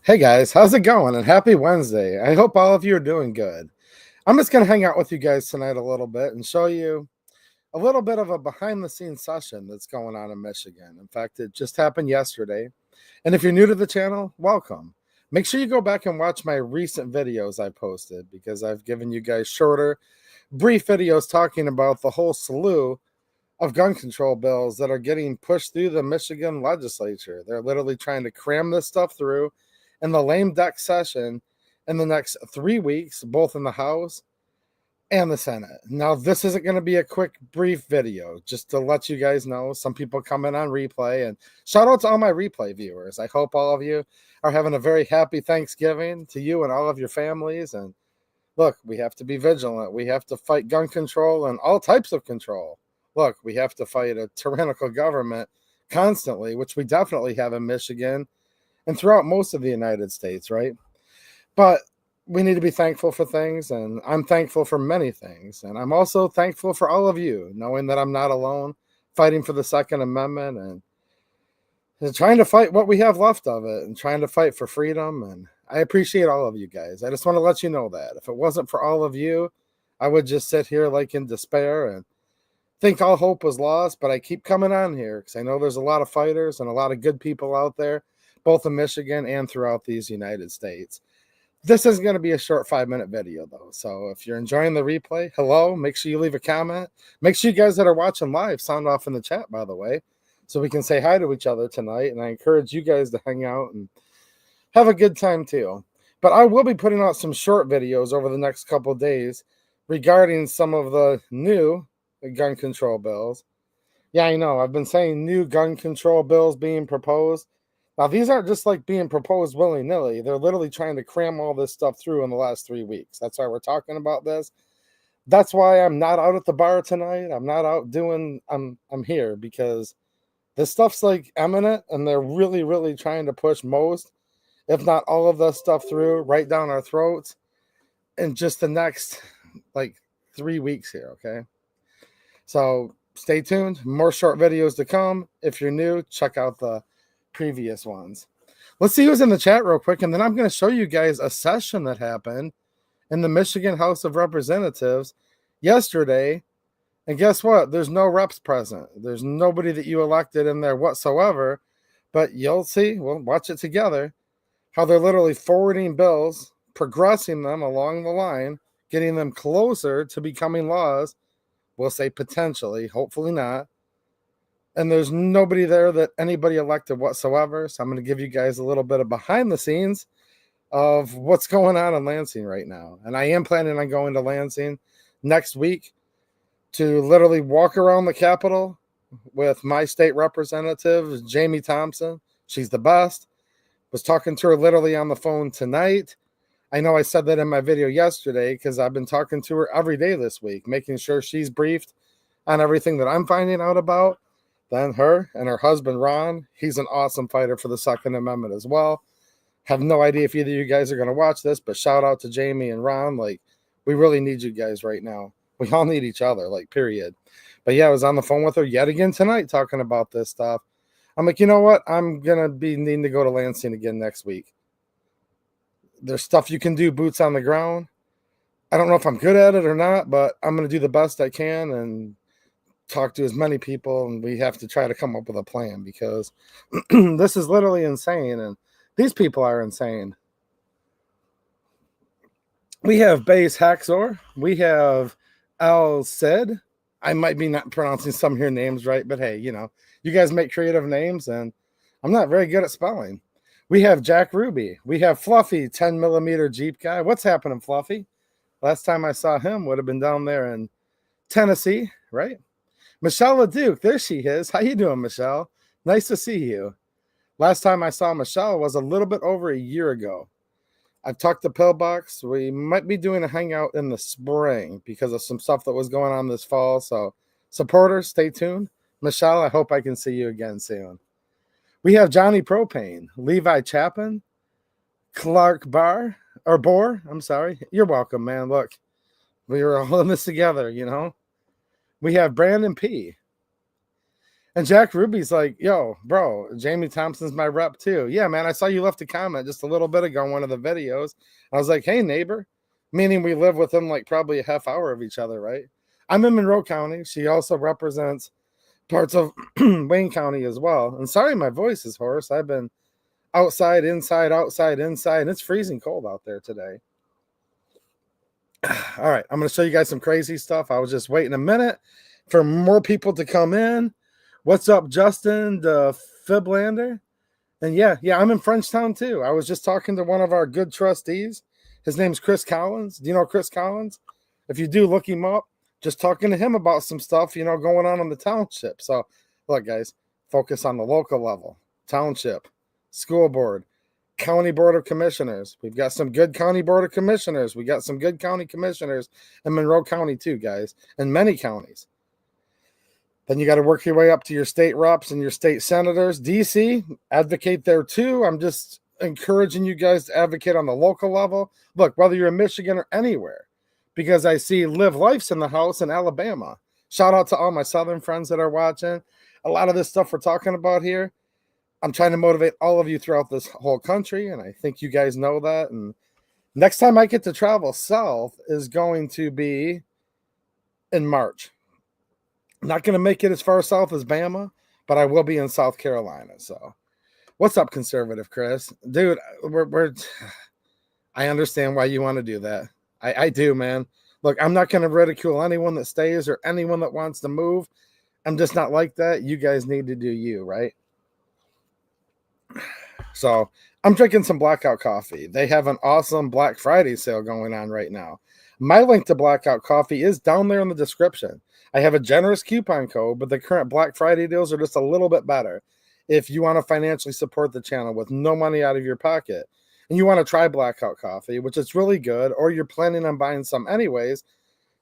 Hey guys, how's it going? And happy Wednesday. I hope all of you are doing good. I'm just going to hang out with you guys tonight a little bit and show you a little bit of a behind the scenes session that's going on in Michigan. In fact, it just happened yesterday. And if you're new to the channel, welcome. Make sure you go back and watch my recent videos I posted because I've given you guys shorter, brief videos talking about the whole slew of gun control bills that are getting pushed through the Michigan legislature. They're literally trying to cram this stuff through in the lame duck session in the next 3 weeks, both in the House and the Senate. Now, this isn't going to be a quick, brief video, just to let you guys know. Some people come in on replay, and shout out to all my replay viewers. I hope all of you are having a very happy Thanksgiving to you and all of your families. And look, we have to be vigilant. We have to fight gun control and all types of control. Look, we have to fight a tyrannical government constantly, which we definitely have in Michigan and throughout most of the United States, right? But we need to be thankful for things, and I'm thankful for many things. And I'm also thankful for all of you, knowing that I'm not alone, fighting for the Second Amendment and trying to fight what we have left of it and trying to fight for freedom. And I appreciate all of you guys. I just want to let you know that if it wasn't for all of you, I would just sit here like in despair and think all hope was lost. But I keep coming on here because I know there's a lot of fighters and a lot of good people out there, both in Michigan and throughout these United States. This is going to be a short 5-minute video, though. So if you're enjoying the replay, hello, make sure you leave a comment. Make sure you guys that are watching live sound off in the chat, by the way, so we can say hi to each other tonight. And I encourage you guys to hang out and have a good time, too. But I will be putting out some short videos over the next couple of days regarding some of the new gun control bills. Yeah, I know. I've been saying new gun control bills being proposed. Now, these aren't just like being proposed willy-nilly. They're literally trying to cram all this stuff through in the last 3 weeks. That's why we're talking about this. That's why I'm not out at the bar tonight. I'm not out doing, I'm here because this stuff's like imminent, and they're really, really trying to push most, if not all of this stuff through right down our throats in just the next like 3 weeks here, okay? So stay tuned. More short videos to come. If you're new, check out the previous ones. Let's see who's in the chat real quick, and then I'm going to show you guys a session that happened in the Michigan House of Representatives yesterday. And guess what? There's no reps present. There's nobody that you elected in there whatsoever. But you'll see, we'll watch it together, how they're literally forwarding bills, progressing them along the line, getting them closer to becoming laws. We'll say potentially, hopefully not. And there's nobody there that anybody elected whatsoever. So I'm going to give you guys a little bit of behind the scenes of what's going on in Lansing right now. And I am planning on going to Lansing next week to literally walk around the Capitol with my state representative, Jamie Thompson. She's the best. Was talking to her literally on the phone tonight. I know I said that in my video yesterday because I've been talking to her every day this week, making sure she's briefed on everything that I'm finding out about. Then her and her husband, Ron, he's an awesome fighter for the Second Amendment as well. Have no idea if either of you guys are going to watch this, but shout out to Jamie and Ron. Like, we really need you guys right now. We all need each other, like, period. But yeah, I was on the phone with her yet again tonight talking about this stuff. I'm like, you know what? I'm going to be needing to go to Lansing again next week. There's stuff you can do, boots on the ground. I don't know if I'm good at it or not, but I'm going to do the best I can and talk to as many people, and we have to try to come up with a plan because this is literally insane, and these people are insane. We have Base Haxor. We have Al Sid. I might be not pronouncing some of your names right, but hey, you know, you guys make creative names, and I'm not very good at spelling. We have Jack Ruby. We have Fluffy, 10mm Jeep guy. What's happening, Fluffy? Last time I saw him would have been down there in Tennessee, right? Michelle LeDuc, there she is. How you doing, Michelle? Nice to see you. Last time I saw Michelle was a little bit over a year ago. I've talked to Pillbox. We might be doing a hangout in the spring because of some stuff that was going on this fall. So supporters, stay tuned. Michelle, I hope I can see you again soon. We have Johnny Propane, Levi Chapin, Clark Bohr. I'm sorry. You're welcome, man. Look, we were all in this together, you know. We have Brandon P. And Jack Ruby's like, yo, bro, Jamie Thompson's my rep too. Yeah, man, I saw you left a comment just a little bit ago on one of the videos. I was like, hey, neighbor, meaning we live within like probably a half hour of each other, right? I'm in Monroe County. She also represents parts of Wayne County as well. And sorry, my voice is hoarse. I've been outside, inside, and it's freezing cold out there today. All right, I'm going to show you guys some crazy stuff. I was just waiting a minute for more people to come in. What's up, Justin, the Fiblander? And yeah, I'm in Frenchtown too. I was just talking to one of our good trustees. His name's Chris Collins. Do you know Chris Collins? If you do, look him up. Just talking to him about some stuff, going on in the township. So, look, guys, focus on the local level, township, school board, county board of commissioners. We've got some good county board of commissioners. We got some good county commissioners in Monroe County too, guys, and many counties. Then you got to work your way up to your state reps and your state senators. DC, advocate there too. I'm just encouraging you guys to advocate on the local level. Look, whether you're in Michigan or anywhere, because I see Live Life's in the house in Alabama. Shout out to all my Southern friends that are watching. A lot of this stuff we're talking about here, I'm trying to motivate all of you throughout this whole country, and I think you guys know that. And next time I get to travel south is going to be in March. I'm not going to make it as far south as Bama, but I will be in South Carolina. So what's up, conservative Chris? Dude, I understand why you want to do that. I do, man. Look, I'm not going to ridicule anyone that stays or anyone that wants to move. I'm just not like that. You guys need to do you, right? So I'm drinking some Blackout coffee. They have an awesome Black Friday sale going on right now. My link to Blackout coffee is down there in the description. I have a generous coupon code, but the current Black Friday deals are just a little bit better. If you want to financially support the channel with no money out of your pocket, and you want to try Blackout coffee, which is really good, or you're planning on buying some anyways,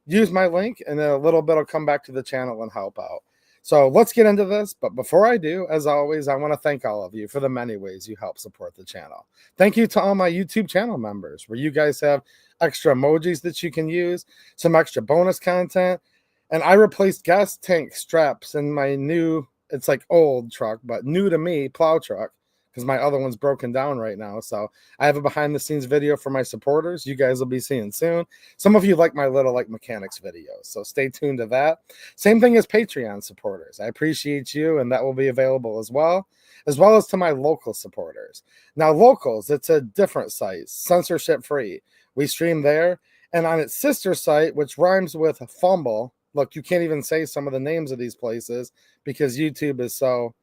use my link and then a little bit will come back to the channel and help out. So let's get into this. But before I do, as always, I want to thank all of you for the many ways you help support the channel. Thank you to all my YouTube channel members, where you guys have extra emojis that you can use, some extra bonus content. And I replaced gas tank straps in my new, it's like old truck, but new to me, plow truck, because my other one's broken down right now. So I have a behind the scenes video for my supporters. You guys will be seeing soon. Some of you like my little mechanics videos, so stay tuned to that. Same thing as Patreon supporters. I appreciate you, and that will be available as well as to my local supporters. Now, locals, it's a different site, censorship free. We stream there, and on its sister site, which rhymes with fumble. Look, you can't even say some of the names of these places because YouTube is so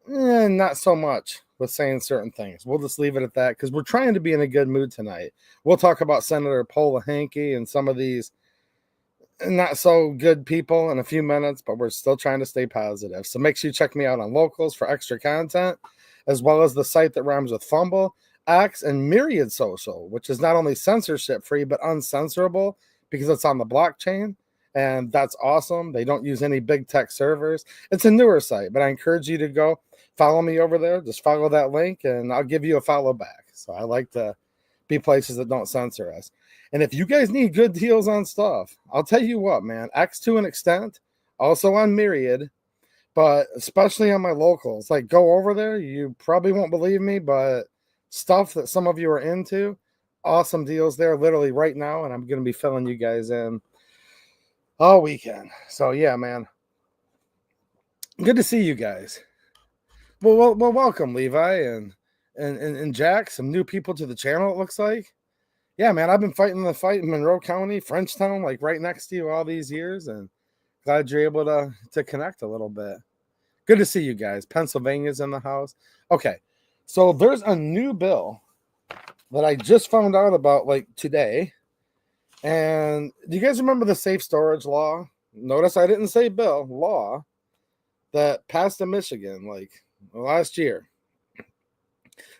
not so much with saying certain things. We'll just leave it at that because we're trying to be in a good mood tonight. We'll talk about Senator Paula Hankey and some of these not so good people in a few minutes, but we're still trying to stay positive. So make sure you check me out on Locals for extra content, as well as the site that rhymes with Fumble, X, and Myriad Social, which is not only censorship free but uncensorable because it's on the blockchain. And that's awesome. They don't use any big tech servers. It's a newer site, but I encourage you to go follow me over there. Just follow that link and I'll give you a follow back. So I like to be places that don't censor us. And if you guys need good deals on stuff, I'll tell you what, man, X to an extent, also on Myriad, but especially on my locals. Like, go over there. You probably won't believe me, but stuff that some of you are into, awesome deals there literally right now. And I'm going to be filling you guys in all weekend. So yeah, man, good to see you guys. Well, welcome, Levi and Jack, some new people to the channel, it looks like. Yeah, man, I've been fighting the fight in Monroe County, Frenchtown, like right next to you all these years, and glad you're able to connect a little bit. Good to see you guys. Pennsylvania's in the house. Okay, so there's a new bill that I just found out about like today. And do you guys remember the safe storage law? Notice I didn't say bill, law that passed in Michigan like last year.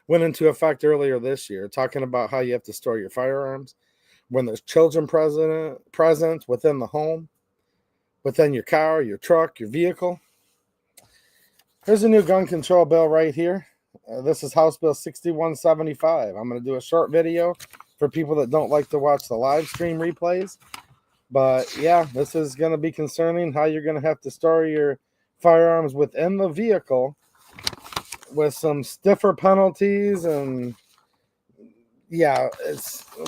Went into effect earlier this year, talking about how you have to store your firearms when there's children present within the home, within your car, your truck, your vehicle. Here's a new gun control bill right here. This is House Bill 6175. I'm going to do a short video for people that don't like to watch the live stream replays. But yeah, this is going to be concerning how you're going to have to store your firearms within the vehicle with some stiffer penalties. And yeah,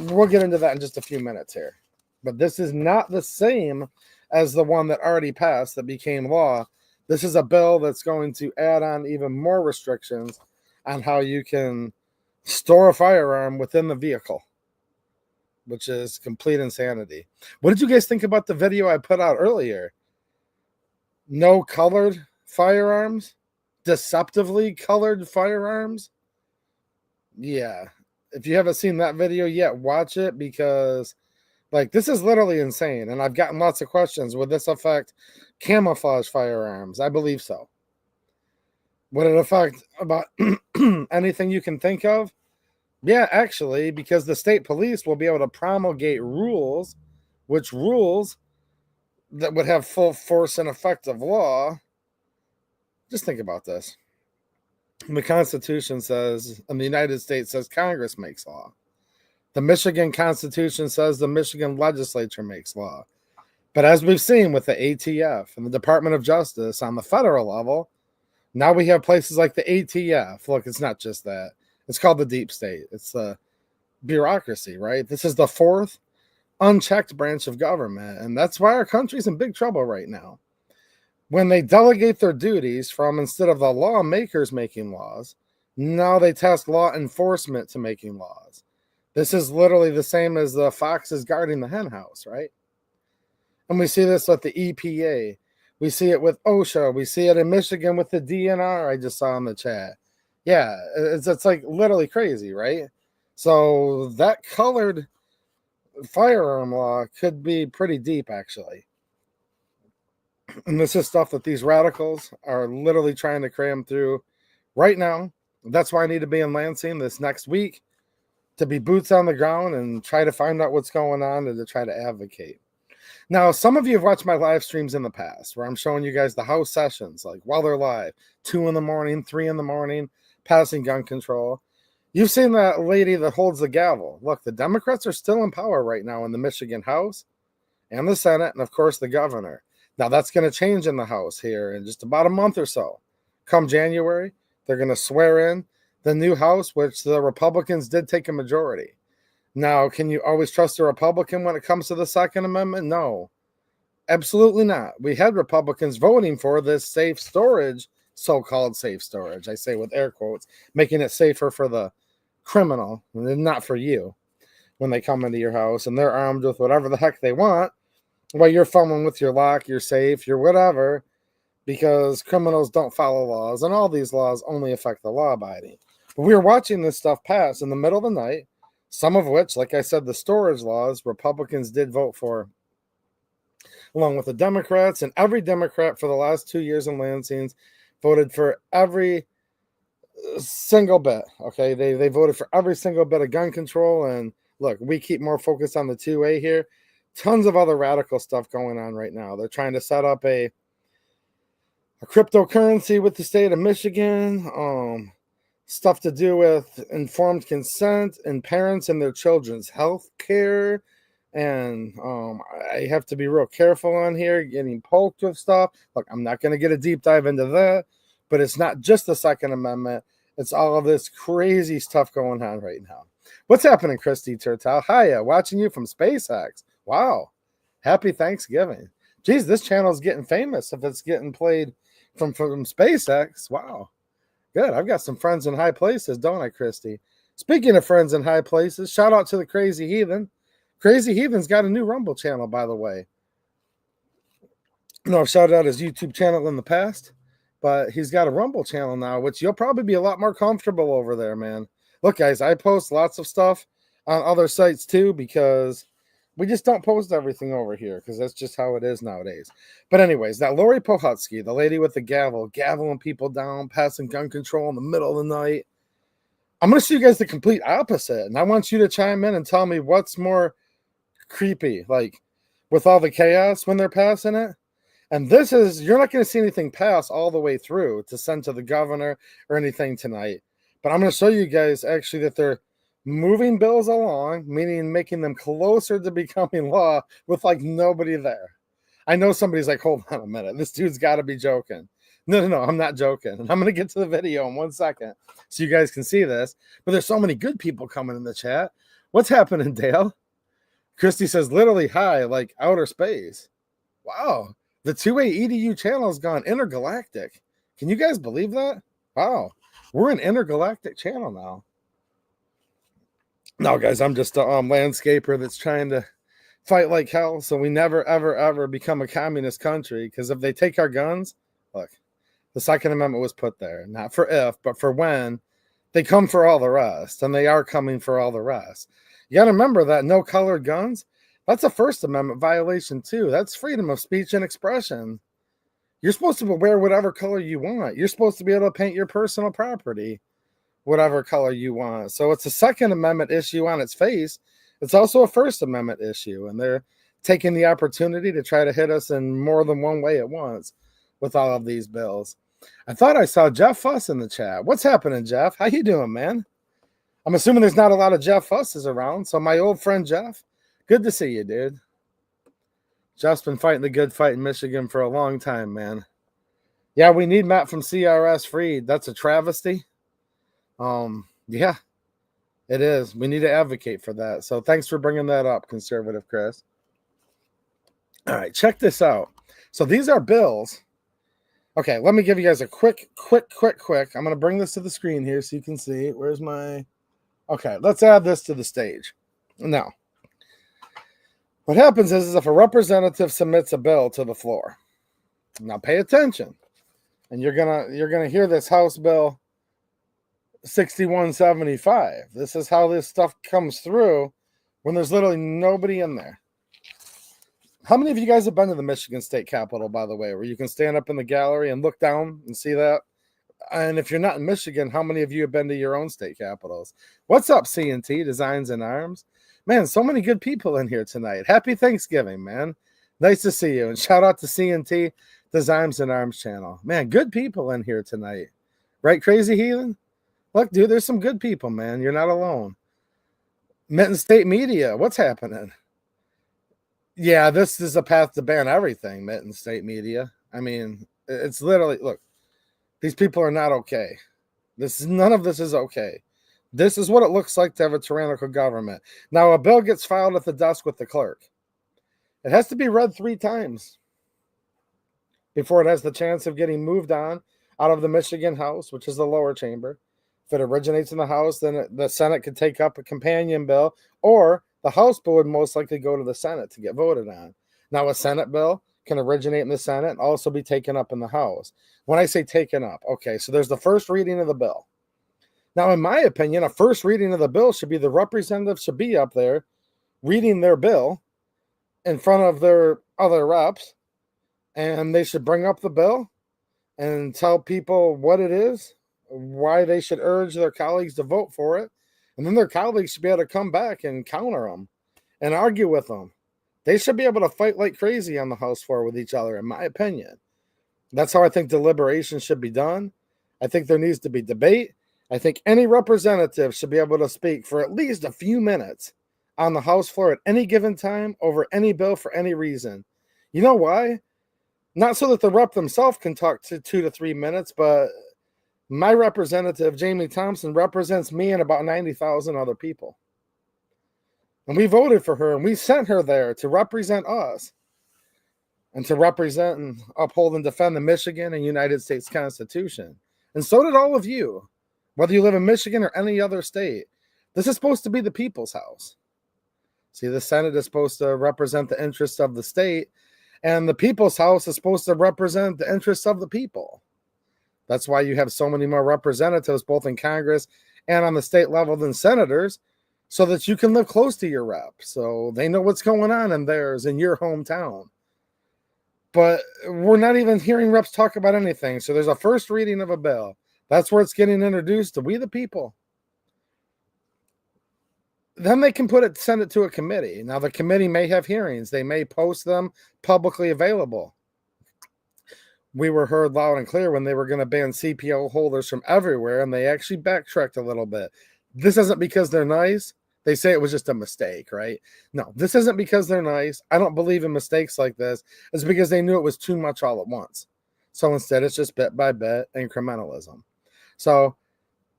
we'll get into that in just a few minutes here. But this is not the same as the one that already passed that became law. This is a bill that's going to add on even more restrictions on how you can store a firearm within the vehicle, which is complete insanity. What did you guys think about the video I put out earlier? No colored firearms? Deceptively colored firearms? Yeah. If you haven't seen that video yet, watch it, because like this is literally insane. And I've gotten lots of questions. Would this affect camouflage firearms? I believe so. Would it affect about anything you can think of? Yeah, actually, because the state police will be able to promulgate rules, which rules that would have full force and effect of law. Just think about this. The Constitution says, and the United States says Congress makes law. The Michigan Constitution says the Michigan legislature makes law. But as we've seen with the ATF and the Department of Justice on the federal level, now we have places like the ATF. Look, it's not just that. It's called the deep state. It's the bureaucracy, right? This is the fourth unchecked branch of government. And that's why our country's in big trouble right now. When they delegate their duties from, instead of the lawmakers making laws, now they task law enforcement to making laws. This is literally the same as the foxes guarding the hen house, right? And we see this with the EPA. We see it with OSHA. We see it in Michigan with the DNR I just saw in the chat. Yeah, it's like literally crazy, right? So that colored firearm law could be pretty deep, actually. And this is stuff that these radicals are literally trying to cram through right now. That's why I need to be in Lansing this next week, to be boots on the ground and try to find out what's going on and to try to advocate. Now, some of you have watched my live streams in the past where I'm showing you guys the House sessions, like while they're live, 2 in the morning, 3 in the morning, passing gun control. You've seen that lady that holds the gavel. Look, the Democrats are still in power right now in the Michigan House and the Senate, and of course the governor. Now, that's going to change in the House here in just about a month or so. Come January, they're going to swear in the new House, which the Republicans did take a majority. Now, can you always trust a Republican when it comes to the Second Amendment? No, absolutely not. We had Republicans voting for this safe storage, so-called safe storage, I say with air quotes, making it safer for the criminal and not for you when they come into your house and they're armed with whatever the heck they want. While you're fumbling with your lock, your safe, your whatever, because criminals don't follow laws, and all these laws only affect the law-abiding. But we were watching this stuff pass in the middle of the night, some of which, like I said, the storage laws, Republicans did vote for, along with the Democrats, and every Democrat for the last 2 years in Lansing voted for every single bit, okay? They voted for every single bit of gun control, and look, we keep more focused on the 2A here. Tons of other radical stuff going on right now. They're trying to set up a cryptocurrency with the state of Michigan, stuff to do with informed consent and parents and their children's health care. And I have to be real careful on here, getting poked with stuff. Look, I'm not going to get a deep dive into that, but it's not just the Second Amendment. It's all of this crazy stuff going on right now. What's happening, Christy Turtel? Hiya, watching you from SpaceX. Wow. Happy Thanksgiving. Geez, this channel is getting famous if it's getting played from SpaceX. Wow. Good. I've got some friends in high places, don't I, Christy? Speaking of friends in high places, shout out to the Crazy Heathen. Crazy Heathen's got a new Rumble channel, by the way. I've shouted out his YouTube channel in the past, but he's got a Rumble channel now, which you'll probably be a lot more comfortable over there, man. Look, guys, I post lots of stuff on other sites too, because we just don't post everything over here, because that's just how it is nowadays. But anyways, that Lori Pohutsky, the lady with the gavel, gaveling people down, passing gun control in the middle of the night. I'm going to show you guys the complete opposite, and I want you to chime in and tell me what's more creepy, like with all the chaos when they're passing it. And this is, you're not going to see anything pass all the way through to send to the governor or anything tonight. But I'm going to show you guys actually that they're moving bills along, meaning making them closer to becoming law with like nobody there. I know somebody's like, hold on a minute, this dude's got to be joking. No, I'm not joking. And I'm going to get to the video in 1 second so you guys can see this. But there's so many good people coming in the chat. What's happening, Dale? Christy says, literally high, like outer space. Wow. The 2A Edu channel has gone intergalactic. Can you guys believe that? Wow. We're an intergalactic channel now. No, guys, I'm just a landscaper that's trying to fight like hell so we never, ever, ever become a communist country. Because if they take our guns, look, the Second Amendment was put there, not for if, but for when they come for all the rest. And they are coming for all the rest. You got to remember that no colored guns, that's a First Amendment violation too. That's freedom of speech and expression. You're supposed to wear whatever color you want. You're supposed to be able to paint your personal property whatever color you want. So it's a Second Amendment issue on its face. It's also a First Amendment issue. And they're taking the opportunity to try to hit us in more than one way at once with all of these bills. I thought I saw Jeff Fuss in the chat. What's happening, Jeff? How you doing, man? I'm assuming there's not a lot of Jeff Fusses around. So my old friend Jeff, good to see you, dude. Jeff's been fighting the good fight in Michigan for a long time, man. Yeah, we need Matt from CRS freed. That's a travesty. Yeah, it is. We need to advocate for that. So thanks for bringing that up, Conservative Chris. All right, check this out. So these are bills. Okay, let me give you guys a quick. I'm going to bring this to the screen here so you can see. Where's my... Okay, let's add this to the stage. Now, what happens is if a representative submits a bill to the floor, now pay attention, and you're gonna hear this House Bill 6175. This is how this stuff comes through when there's literally nobody in there. How many of you guys have been to the Michigan State Capitol, by the way, where you can stand up in the gallery and look down and see that? And if you're not in Michigan, how many of you have been to your own state capitals? What's up, C&T, Designs and Arms? Man, so many good people in here tonight. Happy Thanksgiving, man. Nice to see you. And shout out to C&T, Designs and Arms channel. Man, good people in here tonight. Right, Crazy Heathen? Look, dude, there's some good people, man. You're not alone. Minton State Media, what's happening? Yeah, this is a path to ban everything, Minton State Media. I mean, it's literally, look, these people are not okay. None of this is okay. This is what it looks like to have a tyrannical government. Now, a bill gets filed at the desk with the clerk. It has to be read 3 times before it has the chance of getting moved on out of the Michigan House, which is the lower chamber. If it originates in the House, then the Senate could take up a companion bill, or the House bill would most likely go to the Senate to get voted on. Now, a Senate bill can originate in the Senate and also be taken up in the House. When I say taken up, okay, so there's the first reading of the bill. Now, in my opinion, a first reading of the bill should be the representatives should be up there reading their bill in front of their other reps, and they should bring up the bill and tell people what it is, why they should urge their colleagues to vote for it, and then their colleagues should be able to come back and counter them and argue with them. They should be able to fight like crazy on the House floor with each other, in my opinion. That's how I think deliberation should be done. I think there needs to be debate. I think any representative should be able to speak for at least a few minutes on the House floor at any given time over any bill for any reason. You know why? Not so that the rep themselves can talk to 2 to 3 minutes, but my representative, Jamie Thompson, represents me and about 90,000 other people. And we voted for her, and we sent her there to represent us and to represent and uphold and defend the Michigan and United States Constitution. And so did all of you, whether you live in Michigan or any other state. This is supposed to be the people's house. See, the Senate is supposed to represent the interests of the state, and the people's house is supposed to represent the interests of the people. That's why you have so many more representatives, both in Congress and on the state level, than senators, so that you can live close to your rep, so they know what's going on in theirs in your hometown. But we're not even hearing reps talk about anything. So there's a first reading of a bill. That's where it's getting introduced to we the people. Then they can send it to a committee. Now, the committee may have hearings. They may post them publicly available. We were heard loud and clear when they were going to ban CPO holders from everywhere, and they actually backtracked a little bit. This isn't because they're nice. They say it was just a mistake, right? No, this isn't because they're nice. I don't believe in mistakes like this. It's because they knew it was too much all at once. So instead, it's just bit by bit incrementalism. So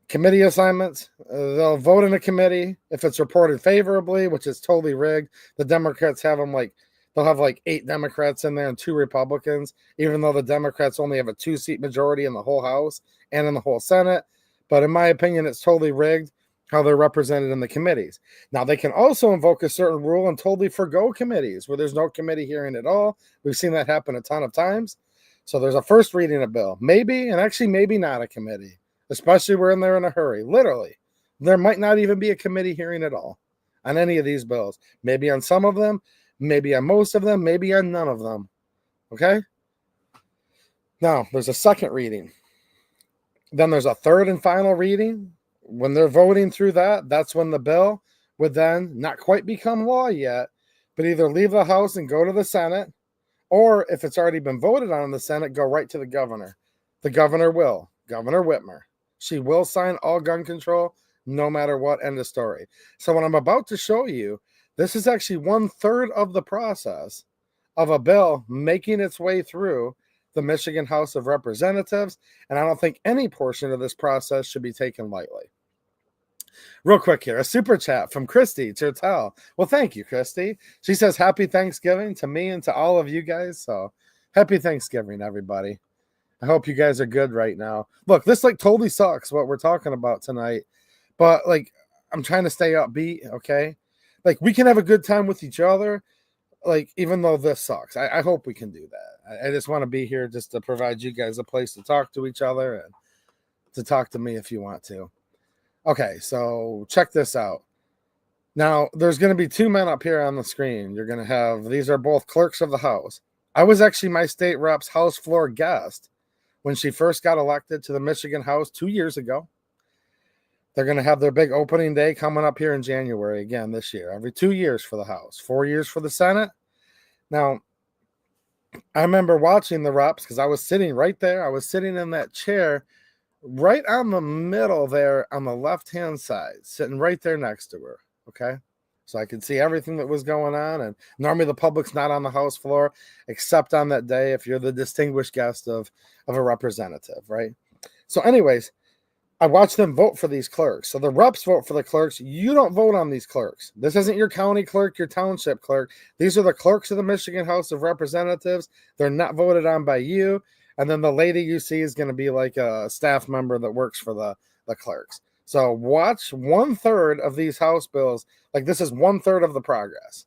committee assignments, they'll vote in a committee if it's reported favorably, which is totally rigged. The Democrats have them they'll have 8 Democrats in there and 2 Republicans, even though the Democrats only have a 2-seat majority in the whole House and in the whole Senate. But in my opinion, it's totally rigged how they're represented in the committees. Now, they can also invoke a certain rule and totally forgo committees where there's no committee hearing at all. We've seen that happen a ton of times. So there's a first reading of bill, maybe, and actually maybe not a committee, especially when they're in a hurry. Literally, there might not even be a committee hearing at all on any of these bills. Maybe on some of them, maybe on most of them, maybe on none of them. Okay? Now, there's a second reading. Then there's a third and final reading. When they're voting through that, that's when the bill would then not quite become law yet, but either leave the House and go to the Senate, or if it's already been voted on in the Senate, go right to the governor. The governor will. Governor Whitmer. She will sign all gun control no matter what, end of story. So what I'm about to show you, this is actually 1/3 of the process of a bill making its way through the Michigan House of Representatives, and I don't think any portion of this process should be taken lightly. Real quick here, a super chat from Christy Chertel. Well, thank you, Christy. She says, happy Thanksgiving to me and to all of you guys. So happy Thanksgiving, everybody. I hope you guys are good right now. Look, this totally sucks what we're talking about tonight, but I'm trying to stay upbeat, okay? We can have a good time with each other, even though this sucks. I hope we can do that. I just want to be here just to provide you guys a place to talk to each other and to talk to me if you want to. Okay, so check this out. Now, there's going to be 2 men up here on the screen. You're going to have, these are both clerks of the House. I was actually my state rep's House floor guest when she first got elected to the Michigan House 2 years ago. They're going to have their big opening day coming up here in January again this year. Every 2 years for the House, 4 years for the Senate. Now, I remember watching the reps because I was sitting right there. I was sitting in that chair right on the middle there on the left-hand side, sitting right there next to her, okay? So I could see everything that was going on, and normally the public's not on the House floor, except on that day if you're the distinguished guest of a representative, right? So anyways, I watched them vote for these clerks. So the reps vote for the clerks. You don't vote on these clerks. This isn't your county clerk, your township clerk. These are the clerks of the Michigan House of Representatives. They're not voted on by you. And then the lady you see is going to be a staff member that works for the clerks. So watch 1/3 of these House bills. This is 1/3 of the progress.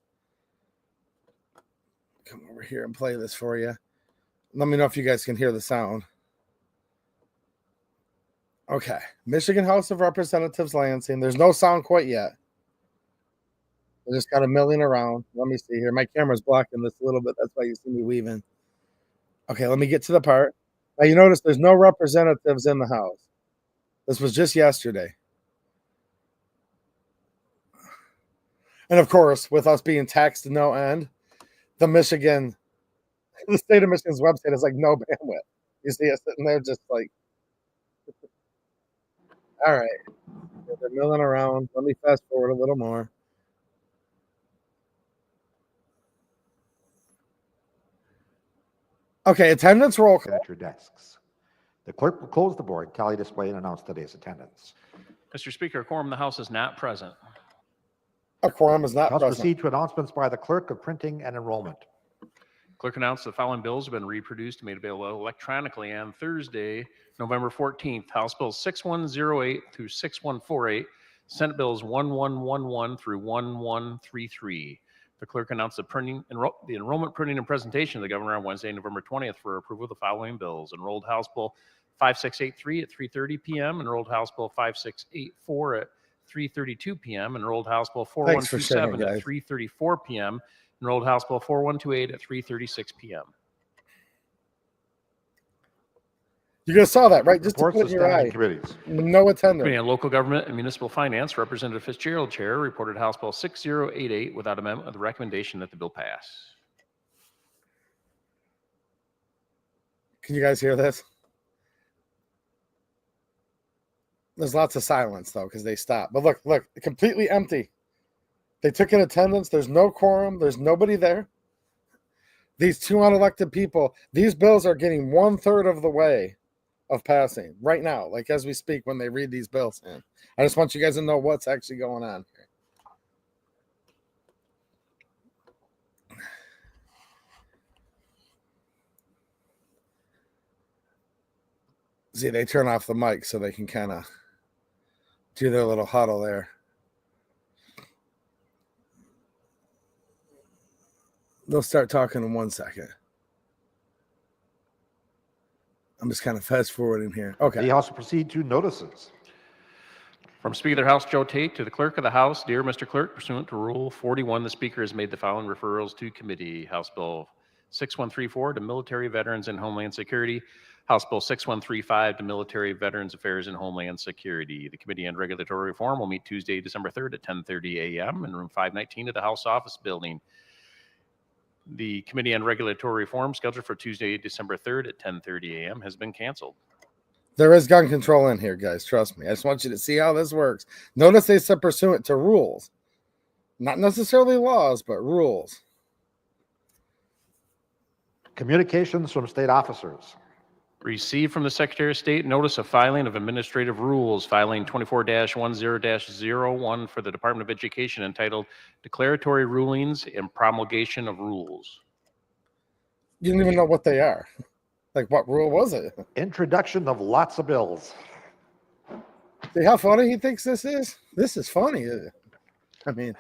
Come over here and play this for you. Let me know if you guys can hear the sound. Okay. Michigan House of Representatives, Lansing. There's no sound quite yet. I just got a milling around. Let me see here. My camera's blocking this a little bit. That's why you see me weaving. Okay, let me get to the part. Now, you notice there's no representatives in the House. This was just yesterday. And of course, with us being taxed to no end, the state of Michigan's website is no bandwidth. You see it sitting there just all right. They're milling around. Let me fast forward a little more. Okay, attendance roll call. At your desks. The clerk will close the board, tally display, and announce today's attendance. Mr. Speaker, a quorum in the House is not present. A quorum is not House present. proceed to announcements by the clerk of printing and enrollment. Clerk announced the following bills have been reproduced and made available electronically on Thursday, November 14th. House Bills 6108 through 6148, Senate Bills 1111 through 1133. The clerk announced the enrollment, printing, and presentation of the governor on Wednesday, November 20th for approval of the following bills. Enrolled House Bill 5683 at 3:30 p.m., Enrolled House Bill 5684 at 3:32 p.m., Enrolled House Bill 4127 at 3:34 p.m., Enrolled House Bill 4128 at 3:36 p.m. You guys saw that, right? Just to Reports put of in your eye. standing committees. No attendance. Committee on Local Government and Municipal Finance, Representative Fitzgerald, Chair, reported House Bill 6088 without amendment with the recommendation that the bill pass. Can you guys hear this? There's lots of silence, though, because they stopped. But look, completely empty. They took in attendance. There's no quorum. There's nobody there. These two unelected people, these bills are getting 1/3 of the way of passing right now, like as we speak, when they read these bills in. I just want you guys to know what's actually going on here. See, they turn off the mic so they can kind of do their little huddle there. They'll start talking in 1 second. I'm just kind of fast forwarding here. Okay. The House will proceed to notices. From Speaker of the House Joe Tate to the Clerk of the House, dear Mr. Clerk, pursuant to Rule 41, the Speaker has made the following referrals to committee. House Bill 6134 to Military Veterans and Homeland Security. House Bill 6135 to Military Veterans Affairs and Homeland Security. The Committee on Regulatory Reform will meet Tuesday, December 3rd at 10:30 a.m. in room 519 of the House Office Building. The Committee on Regulatory Reform, scheduled for Tuesday, December 3rd at 10:30 a.m., has been canceled. There is gun control in here, guys. Trust me. I just want you to see how this works. Notice they said pursuant to rules. Not necessarily laws, but rules. Communications from state officers. Received from the Secretary of State notice of filing of administrative rules, filing 24-10-01 for the Department of Education entitled Declaratory Rulings and Promulgation of Rules. You didn't even know what they are. Like, what rule was it? Introduction of lots of bills. See how funny he thinks this is? This is funny. I mean,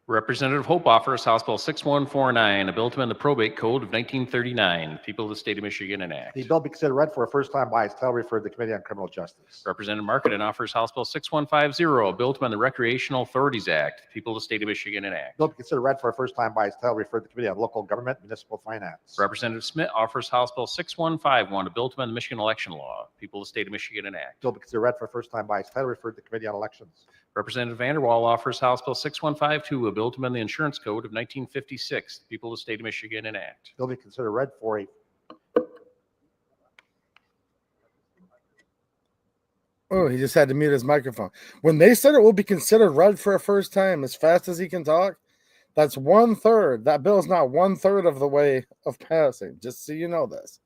Representative Hope offers House Bill 6149, a bill to amend the probate code of 1939. People of the state of Michigan enact. The bill be considered read for a first time by its title, referred to the Committee on Criminal Justice. Representative Marketing offers House Bill 6150, a bill to amend the Recreational Authorities Act. People of the state of Michigan enact. Bill be considered read for a first time by its title, referred to the Committee on Local Government, Municipal Finance. Representative Smith offers House Bill 6151, a bill to amend the Michigan election law. People of the state of Michigan enact. Bill be considered read for a first time by its title, referred to the Committee on Elections. Representative Vanderwall offers House Bill 6152, a bill to amend the Insurance Code of 1956. The people of the state of Michigan enact. Bill be considered read for a oh, he just had to mute his microphone. When they said it will be considered read for a first time as fast as he can talk, that's 1/3. That bill is not 1/3 of the way of passing, just so you know this.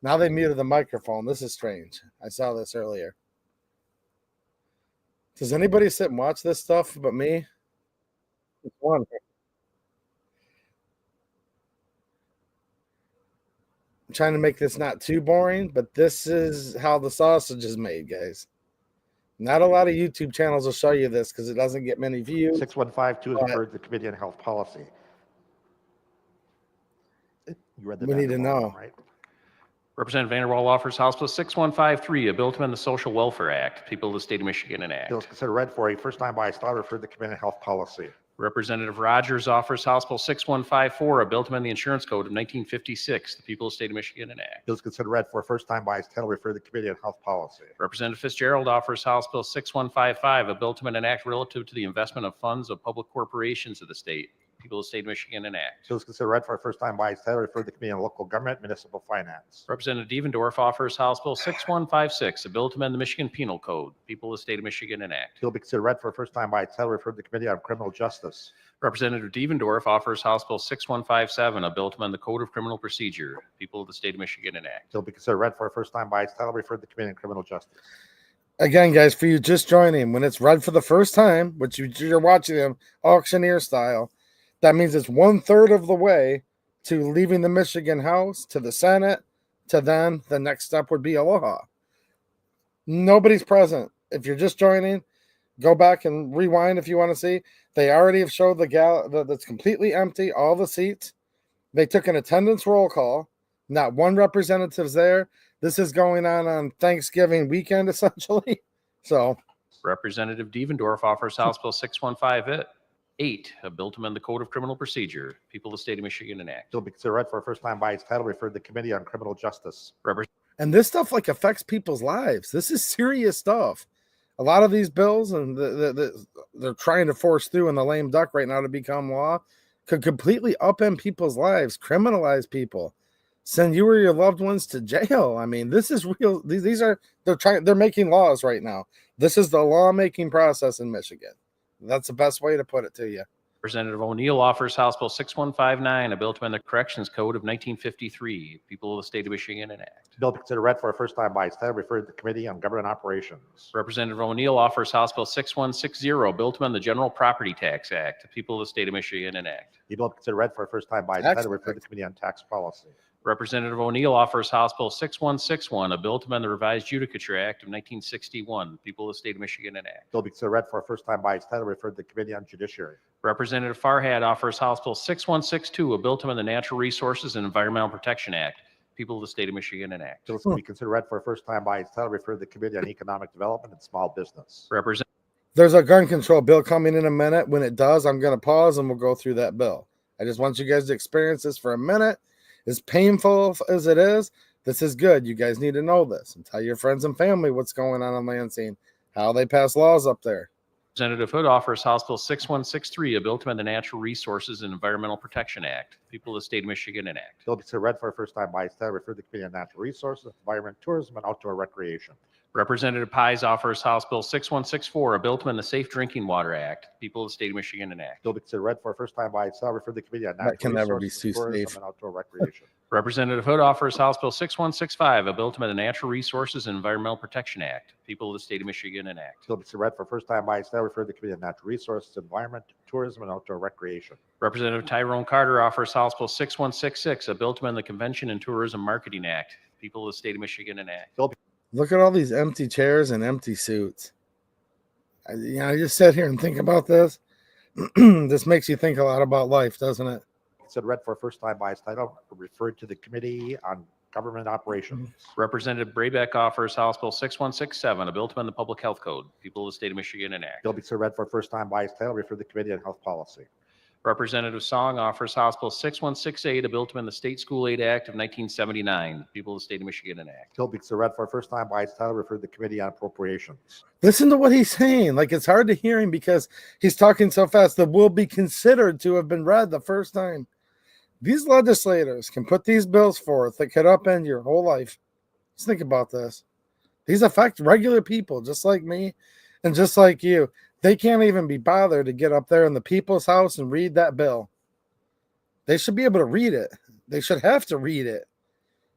Now they muted the microphone. This is strange. I saw this earlier. Does anybody sit and watch this stuff but me? One. I'm trying to make this not too boring, but this is how the sausage is made, guys. Not a lot of YouTube channels will show you this because it doesn't get many views. 6152 is referred to the Committee on Health Policy. You read the We need to Vanderwall know. one, right? Representative Vanderwall offers House Bill 6153, a bill to amend the Social Welfare Act. People of the state of Michigan enact. Bill is considered read for a first time by its title, referred to the Committee on Health Policy. Representative Rogers offers House Bill 6154, a bill to amend the Insurance Code of 1956. The people of the state of Michigan enact. Bill is considered read for a first time by its title, referred to the Committee on Health Policy. Representative Fitzgerald offers House Bill 6155, a bill to amend an act relative to the investment of funds of public corporations of the state. People of the state of Michigan enact. Bill is considered read for a first time by its title, referred to the Committee on Local Government, Municipal Finance. Representative Devendorf offers House Bill 6156, a bill to amend the Michigan Penal Code. People of the state of Michigan enact. Bill be considered read for a first time by its title, referred to the Committee on Criminal Justice. Representative Devendorf offers House Bill 6157, a bill to amend the Code of Criminal Procedure. People of the state of Michigan enact. Bill be considered read for a first time by its title, referred to the Committee on Criminal Justice. Again, guys, for you just joining, when it's read for the first time, which you're watching them auctioneer style, that means it's 1/3 of the way to leaving the Michigan House, to the Senate, to then the next step would be aloha. Nobody's present. If you're just joining, go back and rewind if you want to see. They already have showed that's completely empty, all the seats. They took an attendance roll call. Not one representative's there. This is going on Thanksgiving weekend, essentially. So, Representative Devendorf offers House Bill 6158, a bill to amend the Code of Criminal Procedure. People of the state of Michigan enact. Bill be considered read for a first time by its title, referred to the Committee on Criminal Justice. and this stuff like affects people's lives. This is serious stuff. A lot of these bills, and they're trying to force through in the lame duck right now to become law, could completely upend people's lives, criminalize people, send you or your loved ones to jail. I mean, this is real. They're making laws right now. This is the lawmaking process in Michigan. That's the best way to put it to you. Representative O'Neill offers House Bill 6159, a bill to amend the Corrections Code of 1953. People of the state of Michigan enact. Bill be considered read for a first time by its title, referred to the Committee on Government Operations. Representative O'Neill offers House Bill 6160, a bill to amend the General Property Tax Act. People of the state of Michigan enact. The bill be considered read for a first time by its title, referred to the Committee on Tax Policy. Representative O'Neill offers House Bill 6161, a bill to amend the Revised Judicature Act of 1961. People of the state of Michigan enact. Bill be considered read for a first time by its title, referred to the Committee on Judiciary. Representative Farhad offers House Bill 6162, a bill to amend the Natural Resources and Environmental Protection Act. People of the state of Michigan enact. Bill will be considered read for a first time by its title, referred to the Committee on Economic Development and Small Business. There's a gun control bill coming in a minute. When it does, I'm going to pause and we'll go through that bill. I just want you guys to experience this for a minute. As painful as it is, this is good. You guys need to know this and tell your friends and family what's going on Lansing, how they pass laws up there. Representative Hood offers House Bill 6163, a bill to amend the Natural Resources and Environmental Protection Act. People of the state of Michigan enact. Bill be considered read for a first time by its title, referred to the Committee on Natural Resources, Environment, Tourism, and Outdoor Recreation. Representative Pies offers House Bill 6164, a bill to amend the Safe Drinking Water Act. People of the state of Michigan enact. Bill be considered read for a first time by its title, referred to the Committee on That Natural can never be Resources, too Tourism, safe. and Outdoor Recreation. Representative Hood offers House Bill 6165, a bill to amend the Natural Resources and Environmental Protection Act. People of the state of Michigan enact. Bill be considered read for a first time by its title, referred to the Committee on Natural Resources, Environment, Tourism, and Outdoor Recreation. Representative Tyrone Carter offers House Bill 6166, a bill to amend the Convention and Tourism Marketing Act. People of the state of Michigan enact. Look at all these empty chairs and empty suits. I just sit here and think about this. This makes you think a lot about life, doesn't it? Considered read for a first time by its title, referred to the Committee on Government Operations. Representative Brabeck offers House Bill 6167, a bill to amend the Public Health Code. People of the state of Michigan enact. Bill be considered read for a first time by its title, referred to the Committee on Health Policy. Representative Song offers House Bill 6168, a bill to amend the State School Aid Act of 1979. People of the state of Michigan enact. Bill be considered read for a first time by its title, referred to the Committee on Appropriations. Listen to what he's saying. Like, it's hard to hear him because he's talking so fast. That will be considered to have been read the first time. These legislators can put these bills forth that could upend your whole life. Just think about this. These affect regular people just like me and just like you. They can't even be bothered to get up there in the people's house and read that bill. They should be able to read it. They should have to read it.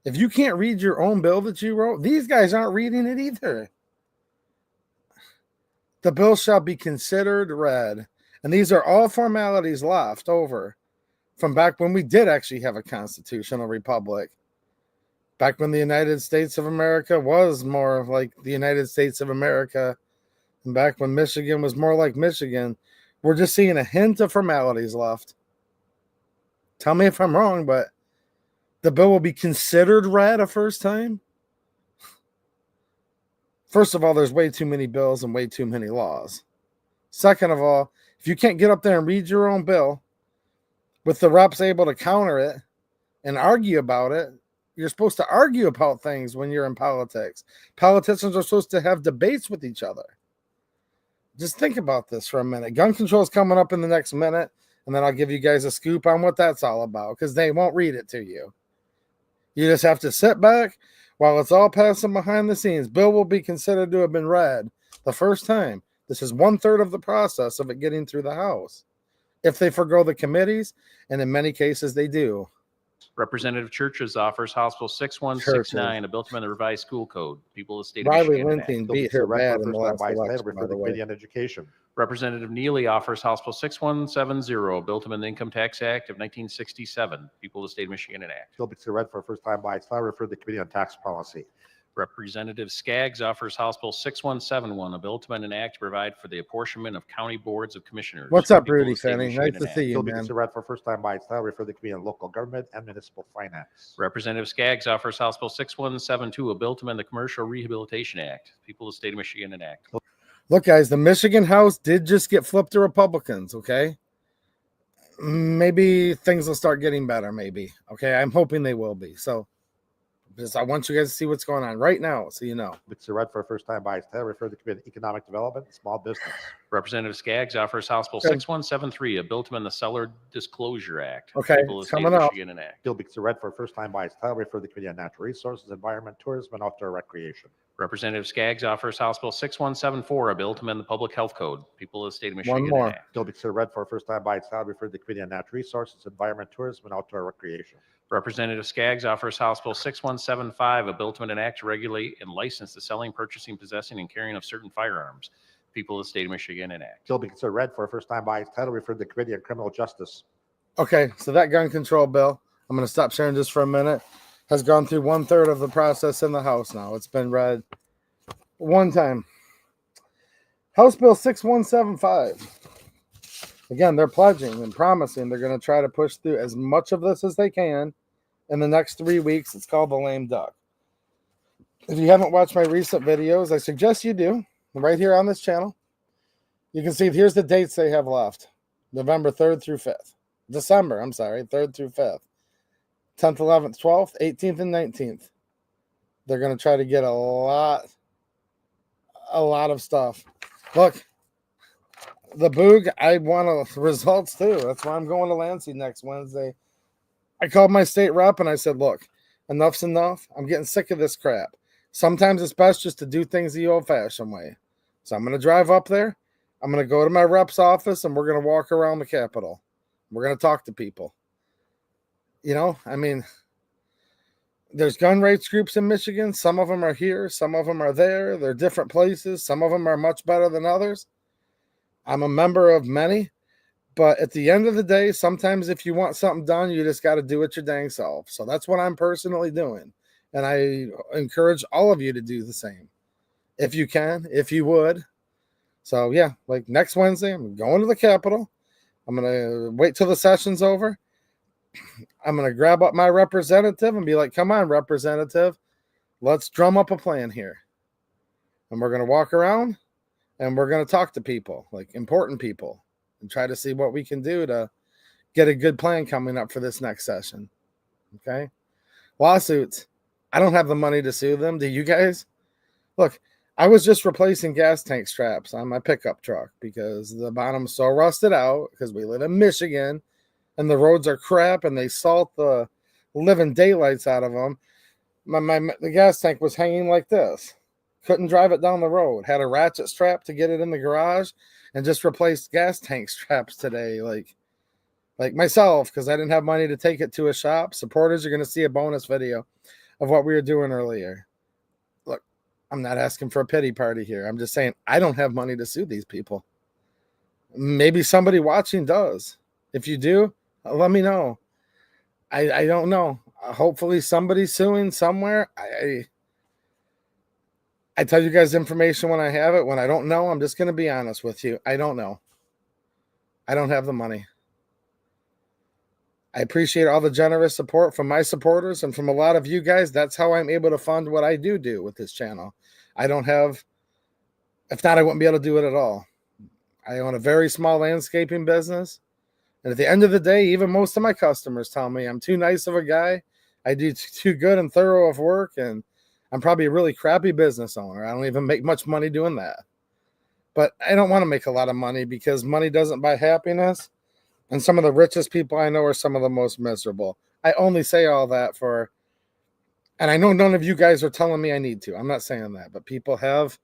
If you can't read your own bill that you wrote, these guys aren't reading it either. The bill shall be considered read. And these are all formalities left over from back when we did actually have a constitutional republic. Back when the United States of America was more like the United States of America. And back when Michigan was more like Michigan. We're just seeing a hint of formalities left. Tell me if I'm wrong, but the bill will be considered read a first time. First of all, there's way too many bills and way too many laws. Second of all, if you can't get up there and read your own bill, with the reps able to counter it and argue about it, you're supposed to argue about things when you're in politics. Politicians are supposed to have debates with each other. Just think about this for a minute. Gun control is coming up in the next minute, and then I'll give you guys a scoop on what that's all about because they won't read it to you. You just have to sit back while it's all passing behind the scenes. Bill will be considered to have been read the first time. This is 1/3 of the process of it getting through the House. If they forgo the committees, and in many cases they do. Representative Churches offers House Bill 6169, a bill to amend the Revised School Code. People of the state of Riley Michigan enact. Lincoln Bill be beat her considered read bad for in a the first time last by its title, election, by referred to the the way. Committee on Education. Representative Neely offers House Bill 6170, a bill to amend the Income Tax Act of 1967. People of the state of Michigan enact. Bill be considered read for a first time by its title, referred to the Committee on Tax Policy. Representative Skaggs offers House Bill 6171, a bill to amend an act to provide for the apportionment of county boards of commissioners. What's up, People of Rudy the state of Fanning? Michigan Nice to enact. see you, Bill be man. considered read for first time by its title, referred to the Committee on Local Government and Municipal Finance. Representative Skaggs offers House Bill 6172, a bill to amend the Commercial Rehabilitation Act. People of the state of Michigan enact. Look, guys, the Michigan House did just get flipped to Republicans, okay? Maybe things will start getting better, maybe. Okay, I'm hoping they will be. So, because I want you guys to see what's going on right now, so you know. Bill be considered read for a first time by its title, referred to the Committee on Economic Development and Small Business. Representative Skaggs offers House Bill Okay. 6173, a bill to amend the Seller Disclosure Act. Okay, People of it's the state of coming up. Michigan enact. Bill be considered read for the first time by its title, refer to the Committee on Natural Resources, Environment, Tourism, and Outdoor Recreation. Representative Skaggs offers House Bill 6174, a bill to amend the Public Health Code. People of the state of Michigan more. enact. Bill be considered read for the first time by its title, refer to the Committee on Natural Resources, Environment, Tourism, and Outdoor Recreation. Representative Skaggs offers House Bill 6175, a bill to amend an act to regulate and license the selling, purchasing, possessing, and carrying of certain firearms. People of the state of Michigan enact. Bill be considered read for the first time by its title, refer to the Committee on Criminal Justice. Okay, so that gun control bill, I'm going to stop sharing just for a minute, has gone through 1/3 of the process in the House now. It's been read one time. House Bill 6175. Again, they're pledging and promising they're going to try to push through as much of this as they can in the next 3 weeks. It's called the lame duck. If you haven't watched my recent videos, I suggest you do. Right here on this channel, you can see here's the dates they have left. November 3rd through 5th. December, 3rd through 5th. 10th, 11th, 12th, 18th, and 19th. They're going to try to get a lot of stuff. Look, the Boog, I want results too. That's why I'm going to Lansing next Wednesday. I called my state rep and I said, look, enough's enough. I'm getting sick of this crap. Sometimes it's best just to do things the old-fashioned way. So I'm going to drive up there. I'm going to go to my rep's office and we're going to walk around the Capitol. We're going to talk to people. You know, I mean, there's gun rights groups in Michigan. Some of them are here. Some of them are there. They're different places. Some of them are much better than others. I'm a member of many. But at the end of the day, sometimes if you want something done, you just got to do it your dang self. So that's what I'm personally doing. And I encourage all of you to do the same. If you can, if you would. So yeah, like next Wednesday, I'm going to the Capitol. I'm going to wait till the session's over. I'm going to grab up my representative and be like, come on, representative, let's drum up a plan here. And we're going to walk around and we're going to talk to people, like important people, and try to see what we can do to get a good plan coming up for this next session. Okay? Lawsuits. I don't have the money to sue them. Do you guys? Look, I was just replacing gas tank straps on my pickup truck because the bottom's so rusted out because we live in Michigan and the roads are crap and they salt the living daylights out of them. The gas tank was hanging like this. Couldn't drive it down the road. Had a ratchet strap to get it in the garage and just replaced gas tank straps today. Like myself, because I didn't have money to take it to a shop. Supporters are going to see a bonus video of what we were doing earlier. Look, I'm not asking for a pity party here. I'm just saying I don't have money to sue these people. Maybe somebody watching does. If you do, let me know. I don't know. Hopefully somebody's suing somewhere. I tell you guys information when I have it. When I don't know, I'm just going to be honest with you. I don't know. I don't have the money. I appreciate all the generous support from my supporters and from a lot of you guys. That's how I'm able to fund what I do with this channel. I don't have, if not, I wouldn't be able to do it at all. I own a very small landscaping business. And at the end of the day, even most of my customers tell me I'm too nice of a guy. I do too good and thorough of work. And I'm probably a really crappy business owner. I don't even make much money doing that. But I don't want to make a lot of money because money doesn't buy happiness. And some of the richest people I know are some of the most miserable. I only say all that for, and I know none of you guys are telling me I need to. I'm not saying that, but people have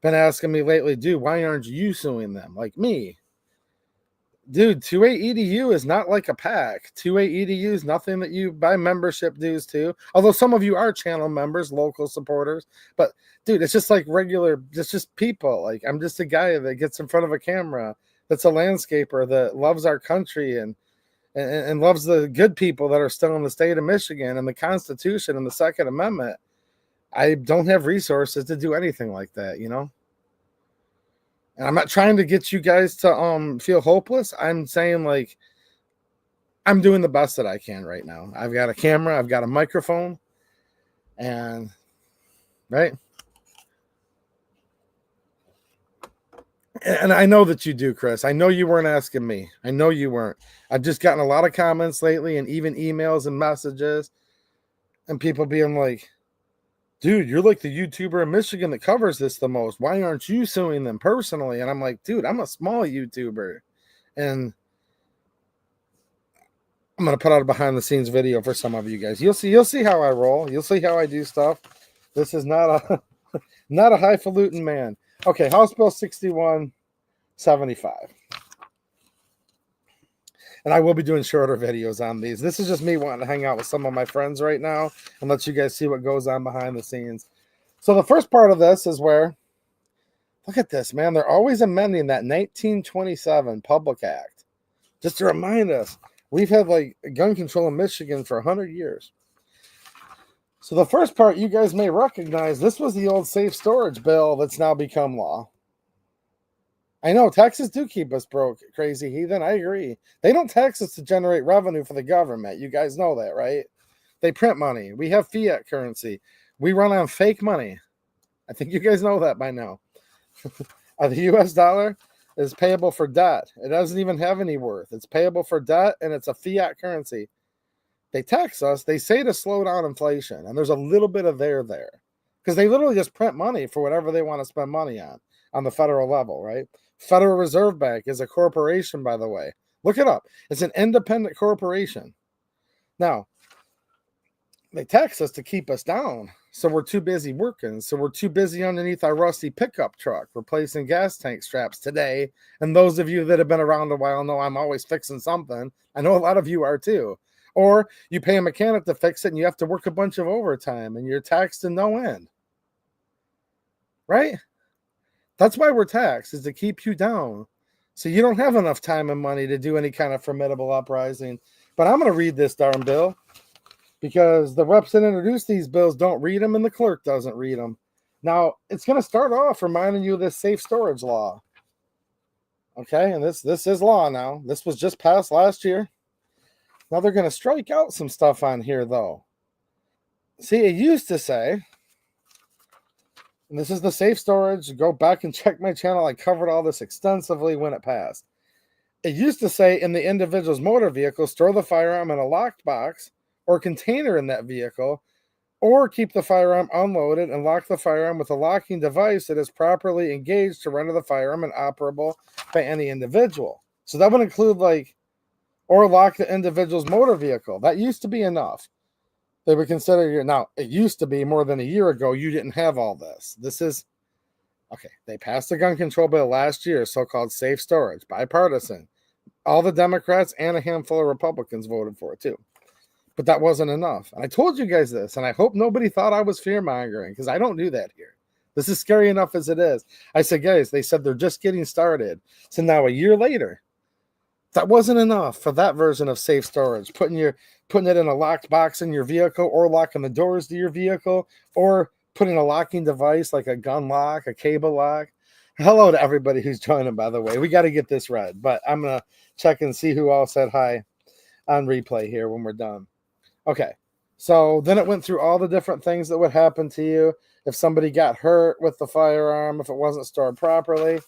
been asking me lately, dude, why aren't you suing them? Like me. Dude, 2A EDU is not like a pack. 2A EDU is nothing that you buy membership dues to. Although some of you are channel members, local supporters. But, dude, it's just like regular, it's just people. Like, I'm just a guy that gets in front of a camera that's a landscaper that loves our country and loves the good people that are still in the state of Michigan and the Constitution and the Second Amendment. I don't have resources to do anything like that, you know? And I'm not trying to get you guys to feel hopeless. I'm saying, like, I'm doing the best that I can right now. I've got a camera, I've got a microphone, and right. And I know that you do, Chris. I know you weren't asking me. I know you weren't. I've just gotten a lot of comments lately and even emails and messages and people being like, dude, you're like the YouTuber in Michigan that covers this the most. Why aren't you suing them personally? And I'm like, dude, I'm a small YouTuber. And I'm going to put out a behind the scenes video for some of you guys. You'll see how I roll. You'll see how I do stuff. This is not a not a highfalutin man. Okay, House Bill 6175. And I will be doing shorter videos on these. This is just me wanting to hang out with some of my friends right now and let you guys see what goes on behind the scenes. So the first part of this is where, look at this, man. They're always amending that 1927 Public Act. Just to remind us, we've had like gun control in Michigan for 100 years. So the first part you guys may recognize, this was the old safe storage bill that's now become law. I know taxes do keep us broke, crazy heathen. I agree. They don't tax us to generate revenue for the government. You guys know that, right? They print money. We have fiat currency. We run on fake money. I think you guys know that by now. The US dollar is payable for debt. It doesn't even have any worth. It's payable for debt, and it's a fiat currency. They tax us. They say to slow down inflation, and there's a little bit of there because they literally just print money for whatever they want to spend money on the federal level, right? Federal Reserve Bank is a corporation, by the way. Look it up. It's an independent corporation. Now, they tax us to keep us down, so we're too busy working. So we're too busy underneath our rusty pickup truck replacing gas tank straps today. And those of you that have been around a while know I'm always fixing something. I know a lot of you are too. Or you pay a mechanic to fix it and you have to work a bunch of overtime and you're taxed to no end. Right? That's why we're taxed, is to keep you down. So you don't have enough time and money to do any kind of formidable uprising. But I'm going to read this darn bill because the reps that introduce these bills don't read them and the clerk doesn't read them. Now, it's going to start off reminding you of this safe storage law. Okay, and this is law now. This was just passed last year. Now they're going to strike out some stuff on here, though. See, it used to say, and this is the safe storage. Go back and check my channel. I covered all this extensively when it passed. It used to say in the individual's motor vehicle, store the firearm in a locked box or container in that vehicle, or keep the firearm unloaded and lock the firearm with a locking device that is properly engaged to render the firearm inoperable by any individual. So that would include or lock the individual's motor vehicle. That used to be enough. They would consider now, it used to be more than a year ago, you didn't have all this. This is, okay, they passed the gun control bill last year, so-called safe storage, bipartisan. All the Democrats and a handful of Republicans voted for it too. But that wasn't enough. And I told you guys this, and I hope nobody thought I was fear-mongering, because I don't do that here. This is scary enough as it is. I said, guys, they said they're just getting started. So now a year later, that wasn't enough for that version of safe storage, putting it in a locked box in your vehicle, or locking the doors to your vehicle, or putting a locking device like a gun lock, a cable lock. Hello to everybody who's joining, by the way. We got to get this read, but I'm going to check and see who all said hi on replay here when we're done. Okay, so then it went through all the different things that would happen to you if somebody got hurt with the firearm, if it wasn't stored properly.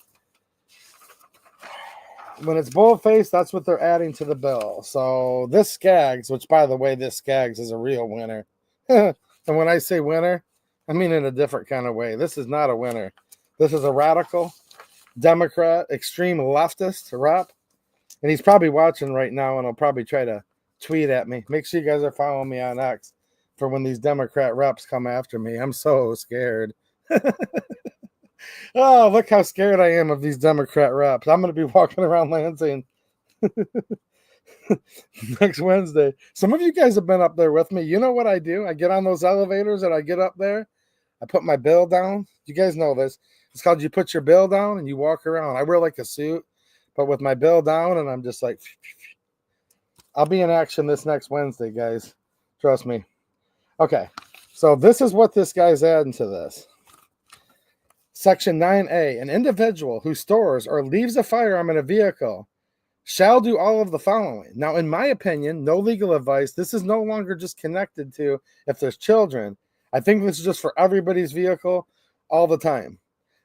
When it's bold-faced, that's what they're adding to the bill. So this Skaggs, which, by the way, this Skaggs is a real winner. And when I say winner, I mean in a different kind of way. This is not a winner. This is a radical Democrat, extreme leftist rep. And he's probably watching right now, and he'll probably try to tweet at me. Make sure you guys are following me on X for when these Democrat reps come after me. I'm so scared. Oh, look how scared I am of these Democrat reps. I'm going to be walking around Lansing next Wednesday. Some of you guys have been up there with me. You know what I do? I get on those elevators and I get up there. I put my bill down. You guys know this. It's called you put your bill down and you walk around. I wear like a suit, but with my bill down, and I'm just like, I'll be in action this next Wednesday, guys. Trust me. Okay, so this is what this guy's adding to this. Section 9A, an individual who stores or leaves a firearm in a vehicle shall do all of the following. Now, in my opinion, no legal advice. This is no longer just connected to if there's children. I think this is just for everybody's vehicle all the time.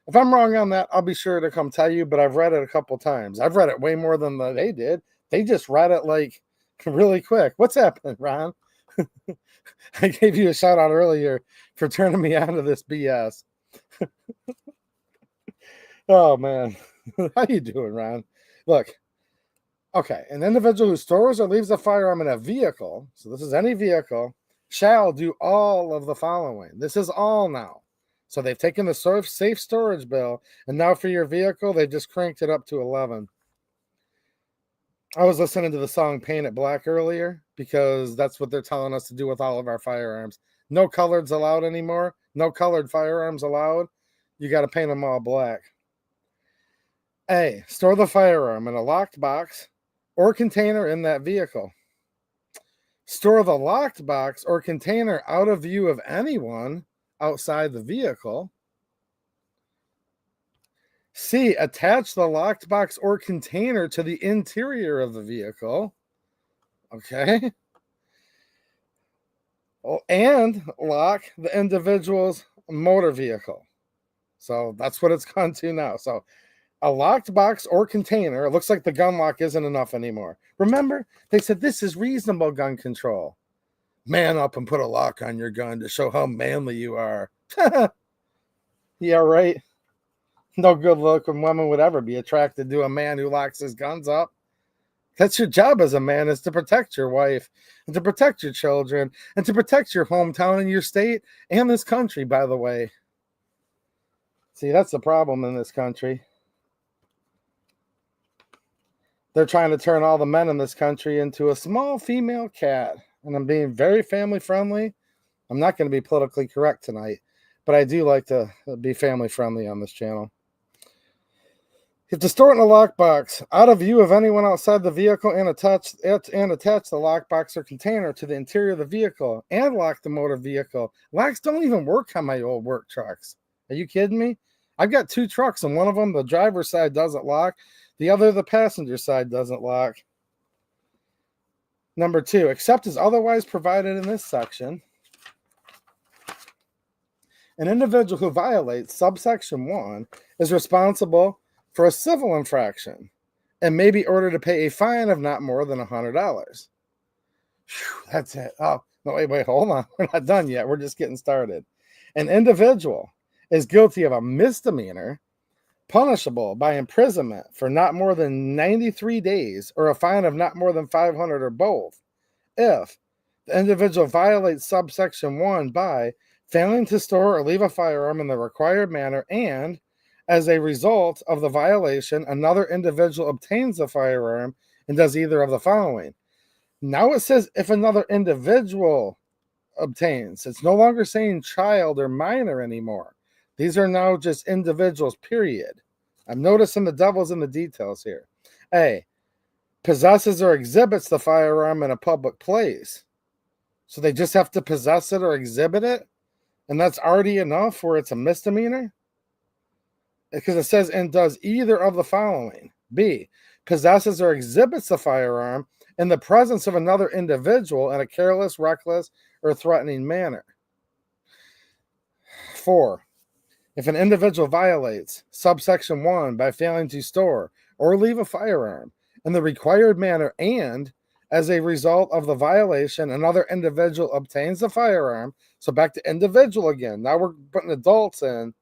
If I'm wrong on that, I'll be sure to come tell you, but I've read it a couple times. I've read it way more than they did. They just read it like really quick. What's happening, Ron? I gave you a shout out earlier for turning me on to this BS. Oh man, how you doing, Ron? Look, okay, an individual who stores or leaves a firearm in a vehicle, so this is any vehicle, shall do all of the following. This is all now. So they've taken the safe storage bill, and now for your vehicle, they've just cranked it up to 11. I was listening to the song Paint It Black earlier because that's what they're telling us to do with all of our firearms. No coloreds allowed anymore. No colored firearms allowed. You got to paint them all black. A, store the firearm in a locked box or container in that vehicle. Store the locked box or container out of view of anyone outside the vehicle. C, attach the locked box or container to the interior of the vehicle. Okay. Oh, and lock the individual's motor vehicle. So that's what it's gone to now. So a locked box or container. It looks like the gun lock isn't enough anymore. Remember, they said this is reasonable gun control. Man up and put a lock on your gun to show how manly you are. Yeah, right. No good looking woman would ever be attracted to a man who locks his guns up. That's your job as a man, is to protect your wife and to protect your children and to protect your hometown and your state and this country, by the way. See, that's the problem in this country. They're trying to turn all the men in this country into a small female cat. And I'm being very family friendly. I'm not going to be politically correct tonight, but I do like to be family friendly on this channel. You have to store it in a lockbox, out of view of anyone outside the vehicle, and attach the lockbox or container to the interior of the vehicle, and lock the motor vehicle. Locks don't even work on my old work trucks. Are you kidding me? I've got 2 trucks, and one of them, the driver's side doesn't lock. The other, the passenger side, doesn't lock. Number 2, except as otherwise provided in this section, an individual who violates subsection 1 is responsible for a civil infraction and may be ordered to pay a fine of not more than $100. That's it. Oh, no, wait, hold on. We're not done yet. We're just getting started. An individual is guilty of a misdemeanor punishable by imprisonment for not more than 93 days or a fine of not more than $500 or both if the individual violates subsection 1 by failing to store or leave a firearm in the required manner, and as a result of the violation, another individual obtains the firearm and does either of the following. Now it says if another individual obtains. It's no longer saying child or minor anymore. These are now just individuals, period. I'm noticing the devil's in the details here. A, possesses or exhibits the firearm in a public place. So they just have to possess it or exhibit it? And that's already enough where it's a misdemeanor? Because it says, and does either of the following. B, possesses or exhibits the firearm in the presence of another individual in a careless, reckless, or threatening manner. 4, if an individual violates subsection 1 by failing to store or leave a firearm in the required manner, and as a result of the violation, another individual obtains the firearm. So back to individual again. Now we're putting adults in.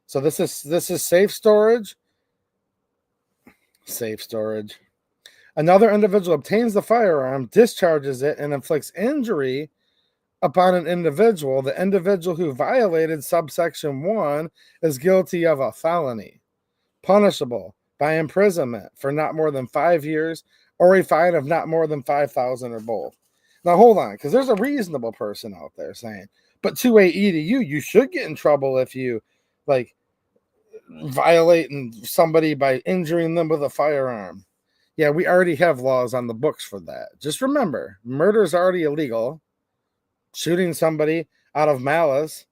So this is safe storage. Safe storage. Another individual obtains the firearm, discharges it, and inflicts injury upon an individual. The individual who violated subsection 1 is guilty of a felony, punishable by imprisonment for not more than 5 years or a fine of not more than $5,000 or both. Now hold on, because there's a reasonable person out there saying, but 2A EDU, you should get in trouble if you violating somebody by injuring them with a firearm. Yeah, we already have laws on the books for that. Just remember, murder is already illegal. Shooting somebody out of malice,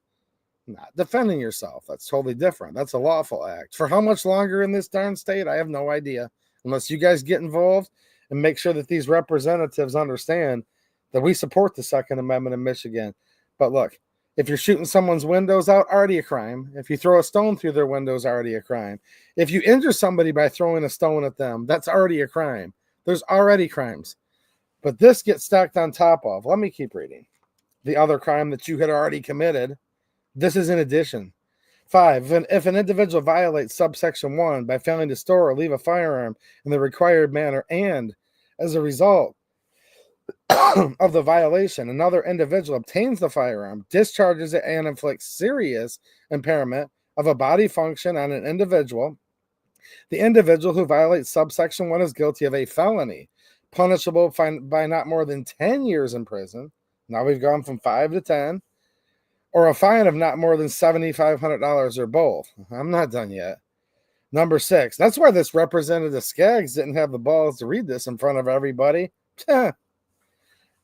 not defending yourself, that's totally different. That's a lawful act. For how much longer in this darn state, I have no idea. Unless you guys get involved and make sure that these representatives understand that we support the Second Amendment in Michigan. But look, if you're shooting someone's windows out, already a crime. If you throw a stone through their windows, already a crime. If you injure somebody by throwing a stone at them, that's already a crime. There's already crimes. But this gets stacked on top of, let me keep reading, the other crime that you had already committed. This is in addition. 5, if an individual violates subsection 1 by failing to store or leave a firearm in the required manner, and as a result of the violation, another individual obtains the firearm, discharges it, and inflicts serious impairment of a body function on an individual, the individual who violates subsection 1 is guilty of a felony, punishable by not more than 10 years in prison. Now we've gone from 5 to 10. Or a fine of not more than $7,500 or both. I'm not done yet. Number 6. That's why this Representative Skaggs didn't have the balls to read this in front of everybody. An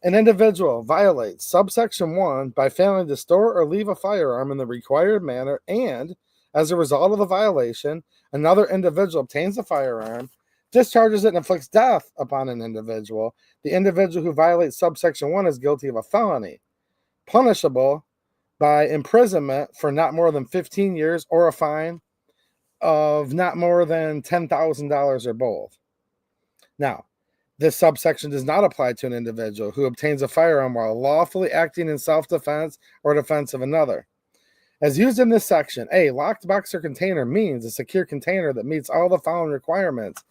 individual violates subsection 1 by failing to store or leave a firearm in the required manner, and as a result of the violation, another individual obtains the firearm, discharges it, and inflicts death upon an individual. The individual who violates subsection 1 is guilty of a felony, punishable by imprisonment for not more than 15 years or a fine of not more than $10,000 or both. Now, this subsection does not apply to an individual who obtains a firearm while lawfully acting in self-defense or defense of another. As used in this section, a locked box or container means a secure container that meets all the following requirements.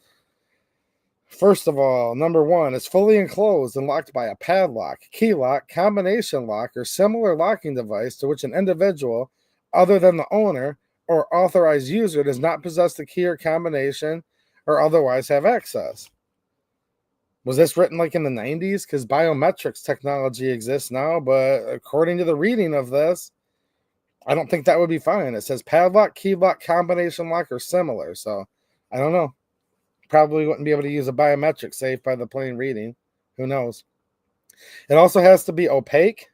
First of all, number 1 is fully enclosed and locked by a padlock, key lock, combination lock, or similar locking device to which an individual, other than the owner or authorized user, does not possess the key or combination or otherwise have access. Was this written like in the 90s? Because biometrics technology exists now, but according to the reading of this, I don't think that would be fine. It says padlock, key lock, combination lock, or similar. So I don't know. Probably wouldn't be able to use a biometric safe by the plain reading. Who knows? It also has to be opaque.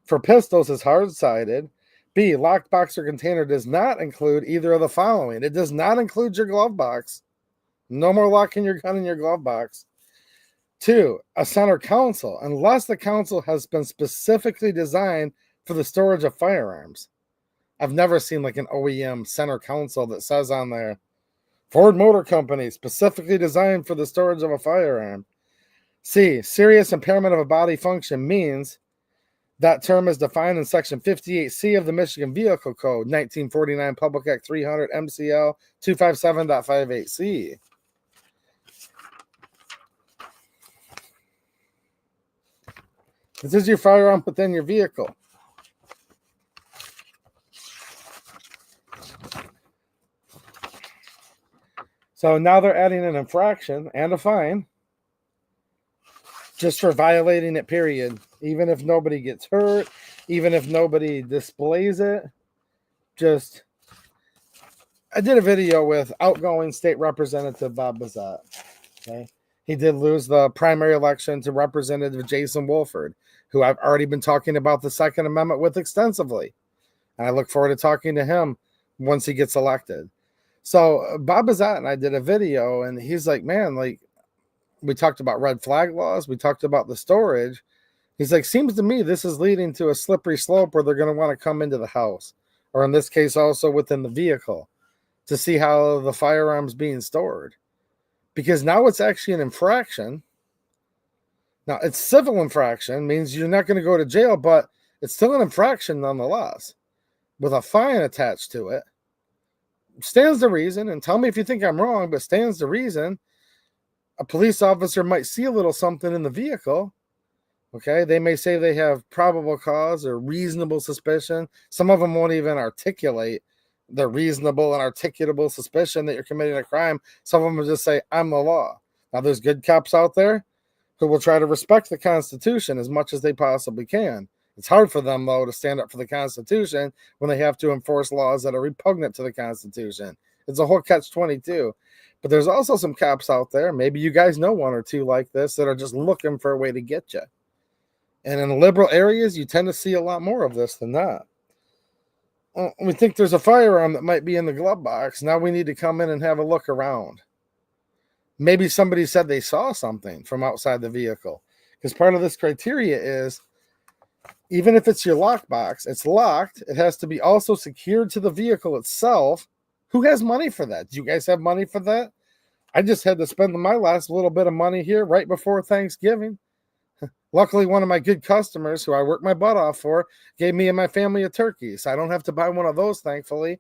For pistols, is hard-sided. B, locked box or container does not include either of the following. It does not include your glove box. No more locking your gun in your glove box. 2, a center console, unless the console has been specifically designed for the storage of firearms. I've never seen like an OEM center console that says on there, Ford Motor Company, specifically designed for the storage of a firearm. C, serious impairment of a body function means that term is defined in Section 58C of the Michigan Vehicle Code, 1949 Public Act 300 MCL 257.58C. This is your firearm within your vehicle. So now they're adding an infraction and a fine just for violating it, period. Even if nobody gets hurt, even if nobody displays it. I did a video with outgoing state representative Bob Bazat. Okay. He did lose the primary election to Representative Jason Wolford, who I've already been talking about the Second Amendment with extensively. And I look forward to talking to him once he gets elected. So Bob Bazat and I did a video, and he's like, man, like, we talked about red flag laws. We talked about the storage. He's like, seems to me this is leading to a slippery slope where they're going to want to come into the house, or in this case, also within the vehicle, to see how the firearm's being stored. Because now it's actually an infraction. Now, it's civil infraction, means you're not going to go to jail, but it's still an infraction nonetheless, with a fine attached to it. Stands to reason, and tell me if you think I'm wrong, but stands to reason, a police officer might see a little something in the vehicle. Okay, they may say they have probable cause or reasonable suspicion. Some of them won't even articulate the reasonable and articulable suspicion that you're committing a crime. Some of them will just say, I'm the law. Now, there's good cops out there who will try to respect the Constitution as much as they possibly can. It's hard for them, though, to stand up for the Constitution when they have to enforce laws that are repugnant to the Constitution. It's a whole catch-22. But there's also some cops out there, maybe you guys know one or two like this, that are just looking for a way to get you. And in liberal areas, you tend to see a lot more of this than that. We think there's a firearm that might be in the glove box. Now we need to come in and have a look around. Maybe somebody said they saw something from outside the vehicle. Because part of this criteria is, even if it's your lockbox, it's locked. It has to be also secured to the vehicle itself. Who has money for that? Do you guys have money for that? I just had to spend my last little bit of money here right before Thanksgiving. Luckily, one of my good customers who I work my butt off for gave me and my family a turkey. So I don't have to buy one of those, thankfully.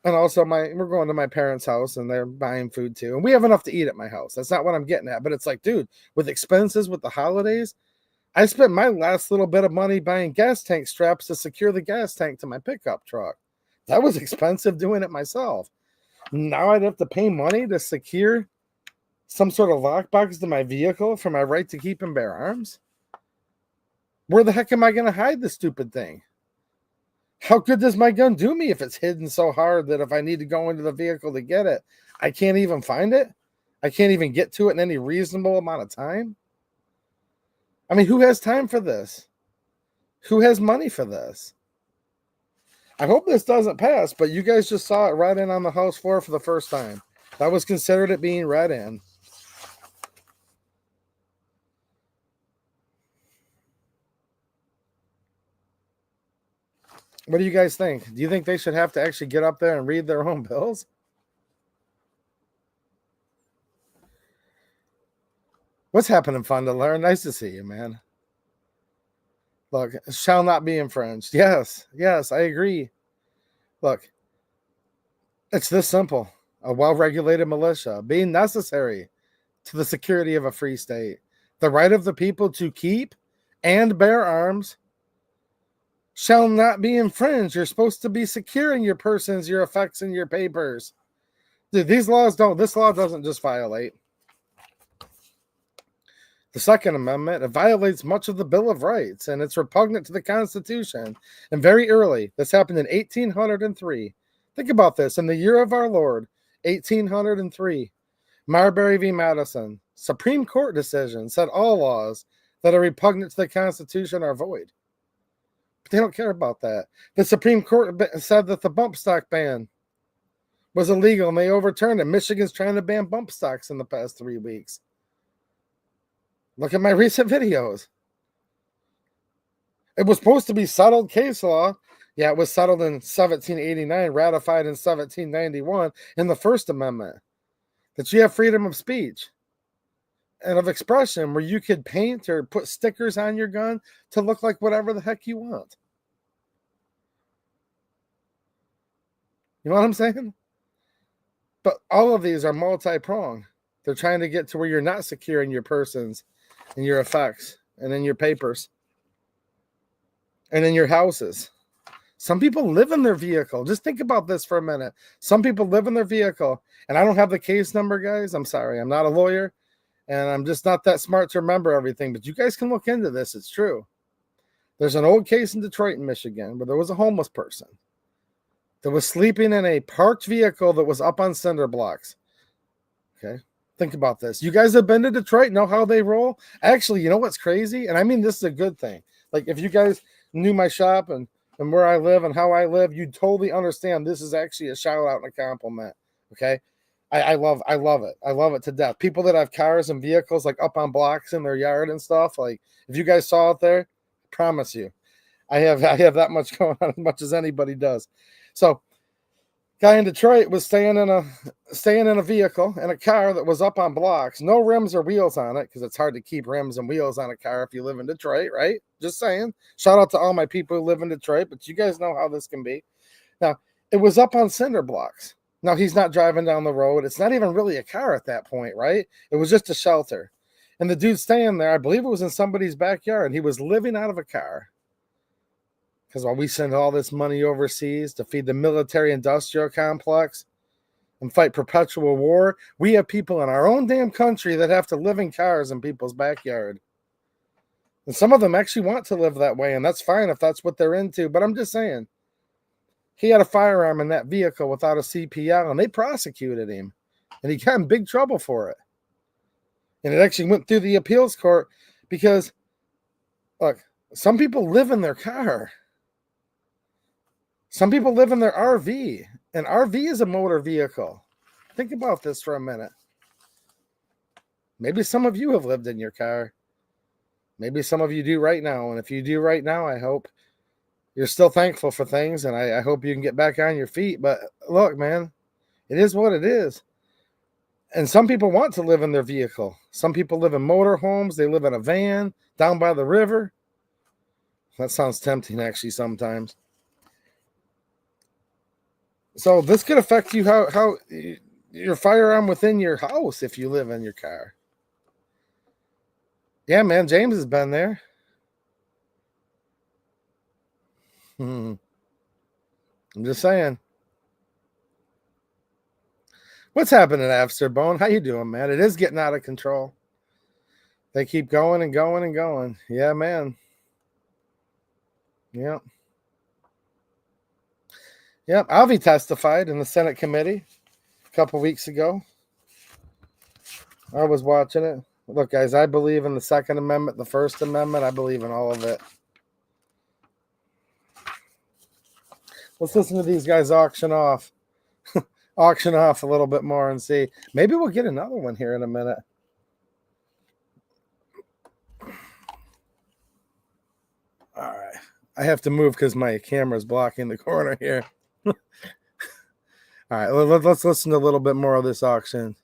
And also we're going to my parents' house and they're buying food too. And we have enough to eat at my house. That's not what I'm getting at. But it's like, dude, with expenses with the holidays, I spent my last little bit of money buying gas tank straps to secure the gas tank to my pickup truck. That was expensive doing it myself. Now I'd have to pay money to secure some sort of lockbox to my vehicle for my right to keep and bear arms? Where the heck am I going to hide this stupid thing? How good does my gun do me if it's hidden so hard that if I need to go into the vehicle to get it, I can't even find it? I can't even get to it in any reasonable amount of time? I mean, who has time for this? Who has money for this? I hope this doesn't pass, but you guys just saw it read in on the House floor for the first time. That was considered it being read in. What do you guys think? Do you think they should have to actually get up there and read their own bills? What's happening, Fun to Learn? Nice to see you, man. Look, shall not be infringed. Yes, I agree. Look, it's this simple. A well-regulated militia being necessary to the security of a free state. The right of the people to keep and bear arms shall not be infringed. You're supposed to be securing your persons, your effects, and your papers. Dude, this law doesn't just violate the Second Amendment. It violates much of the Bill of Rights, and it's repugnant to the Constitution. And very early, this happened in 1803. Think about this. In the year of our Lord, 1803, Marbury v. Madison, Supreme Court decision said all laws that are repugnant to the Constitution are void. But they don't care about that. The Supreme Court said that the bump stock ban was illegal, and they overturned it. Michigan's trying to ban bump stocks in the past 3 weeks. Look at my recent videos. It was supposed to be settled case law. Yeah, it was settled in 1789, ratified in 1791 in the First Amendment, that you have freedom of speech and of expression where you could paint or put stickers on your gun to look like whatever the heck you want. You know what I'm saying? But all of these are multi-pronged. They're trying to get to where you're not securing your persons and your effects and in your papers and in your houses. Some people live in their vehicle. Just think about this for a minute. Some people live in their vehicle, and I don't have the case number, guys. I'm sorry. I'm not a lawyer, and I'm just not that smart to remember everything, but you guys can look into this. It's true. There's an old case in Detroit, Michigan, where there was a homeless person that was sleeping in a parked vehicle that was up on cinder blocks. Okay. Think about this. You guys have been to Detroit, know how they roll? Actually, you know what's crazy? And I mean, this is a good thing. Like, if you guys knew my shop and where I live and how I live, you'd totally understand this is actually a shout out and a compliment. Okay. I love it. I love it to death. People that have cars and vehicles like up on blocks in their yard and stuff. Like, if you guys saw it there, I promise you, I have that much going on, as much as anybody does. So, guy in Detroit was staying in a vehicle in a car that was up on blocks, no rims or wheels on it, because it's hard to keep rims and wheels on a car if you live in Detroit, right? Just saying. Shout out to all my people who live in Detroit, but you guys know how this can be. Now, it was up on cinder blocks. Now, he's not driving down the road. It's not even really a car at that point, right? It was just a shelter. And the dude staying there, I believe it was in somebody's backyard. He was living out of a car. Because while we send all this money overseas to feed the military-industrial complex and fight perpetual war, we have people in our own damn country that have to live in cars in people's backyard. And some of them actually want to live that way, and that's fine if that's what they're into. But I'm just saying, he had a firearm in that vehicle without a CPL, and they prosecuted him. And he got in big trouble for it. And it actually went through the appeals court because, look, some people live in their car. Some people live in their RV. An RV is a motor vehicle. Think about this for a minute. Maybe some of you have lived in your car. Maybe some of you do right now. And if you do right now, I hope you're still thankful for things. And I hope you can get back on your feet. But look, man, it is what it is. And some people want to live in their vehicle. Some people live in motorhomes. They live in a van down by the river. That sounds tempting, actually, sometimes. So this could affect you how your firearm within your house if you live in your car. Yeah, man, James has been there. I'm just saying. What's happening, Afsterbone? How you doing, man? It is getting out of control. They keep going and going and going. Yeah, man. Yep. Yep. Avi testified in the Senate committee a couple weeks ago. I was watching it. Look, guys, I believe in the Second Amendment, the First Amendment. I believe in all of it. Let's listen to these guys auction off a little bit more and see. Maybe we'll get another one here in a minute. All right. I have to move because my camera's blocking the corner here. All right. Let's listen to a little bit more of this auction.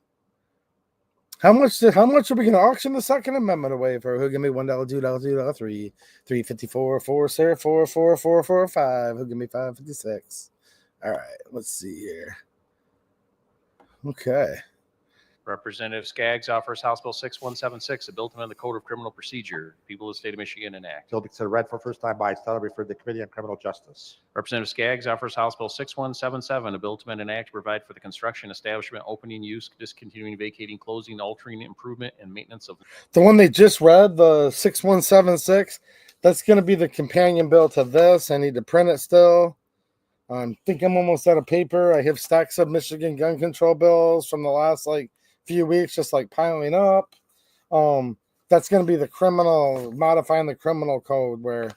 How much are we going to auction the Second Amendment away for? Who give me $1, $2, $2, $3, $3.54, $4, sir, $4, $4, $4, $4, $5. Who give me $5.56? All right. Let's see here. Okay. Representative Skaggs offers House Bill 6176, a bill to amend the Code of Criminal Procedure. People of the state of Michigan enact. Bill be considered read for first time by its title, referred to the Committee on Criminal Justice. Representative Skaggs offers House Bill 6177, a bill to amend an act to provide for the construction, establishment, opening, use, discontinuing, vacating, closing, altering, improvement, and maintenance of. The one they just read, the 6176, that's going to be the companion bill to this. I need to print it still. I think I'm almost out of paper. I have stacks of Michigan gun control bills from the last few weeks, just piling up. That's going to be the criminal, modifying the criminal code where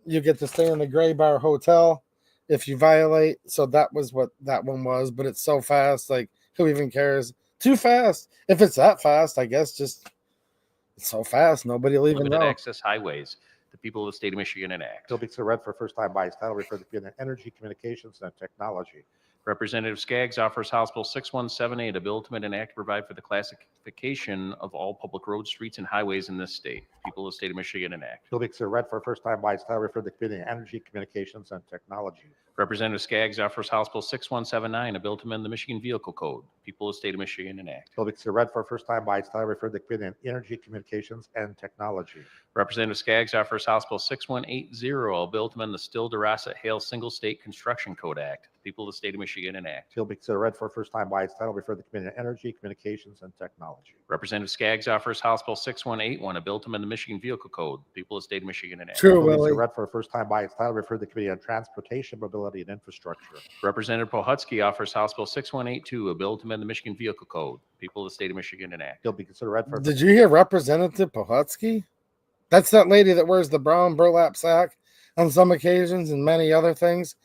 you get to stay in the Gray Bar Hotel if you violate. So that was what that one was, but it's so fast. Who even cares? Too fast. If it's that fast, I guess it's so fast. Nobody will even Limited know. access highways. The people of the state of Michigan enact. Bill be considered read for first time by its title, referred to the Committee on Energy, Communications, and Technology. Representative Skaggs offers House Bill 6178, a bill to amend an act to provide for the classification of all public roads, streets, and highways in this state. People of the state of Michigan enact. Bill be considered read for first time by its title, referred to the Committee on Energy, Communications, and Technology. Representative Skaggs offers House Bill 6179, a bill to amend the Michigan Vehicle Code. People of the state of Michigan enact. Bill be considered read for first time by its title, referred to the Committee on Energy, Communications, and Technology. Representative Skaggs offers House Bill 6180, a bill to amend the Still DeRossa Hale Single State Construction Code Act. People of the state of Michigan enact. Bill be considered read for first time by its title, referred to the Committee on Energy, Communications, and Technology. Representative Skaggs offers House Bill 6181, a bill to amend the Michigan Vehicle Code. People of the state of Michigan enact. True, Bill be Willie. considered read for first time by its title, referred to the Committee on Transportation, Mobility, and Infrastructure. Representative Pohutsky offers House Bill 6182, a bill to amend the Michigan Vehicle Code. People of the state of Michigan enact. Bill be considered read for. Did you hear Representative Pohutsky? That's that lady that wears the brown burlap sack on some occasions and many other things.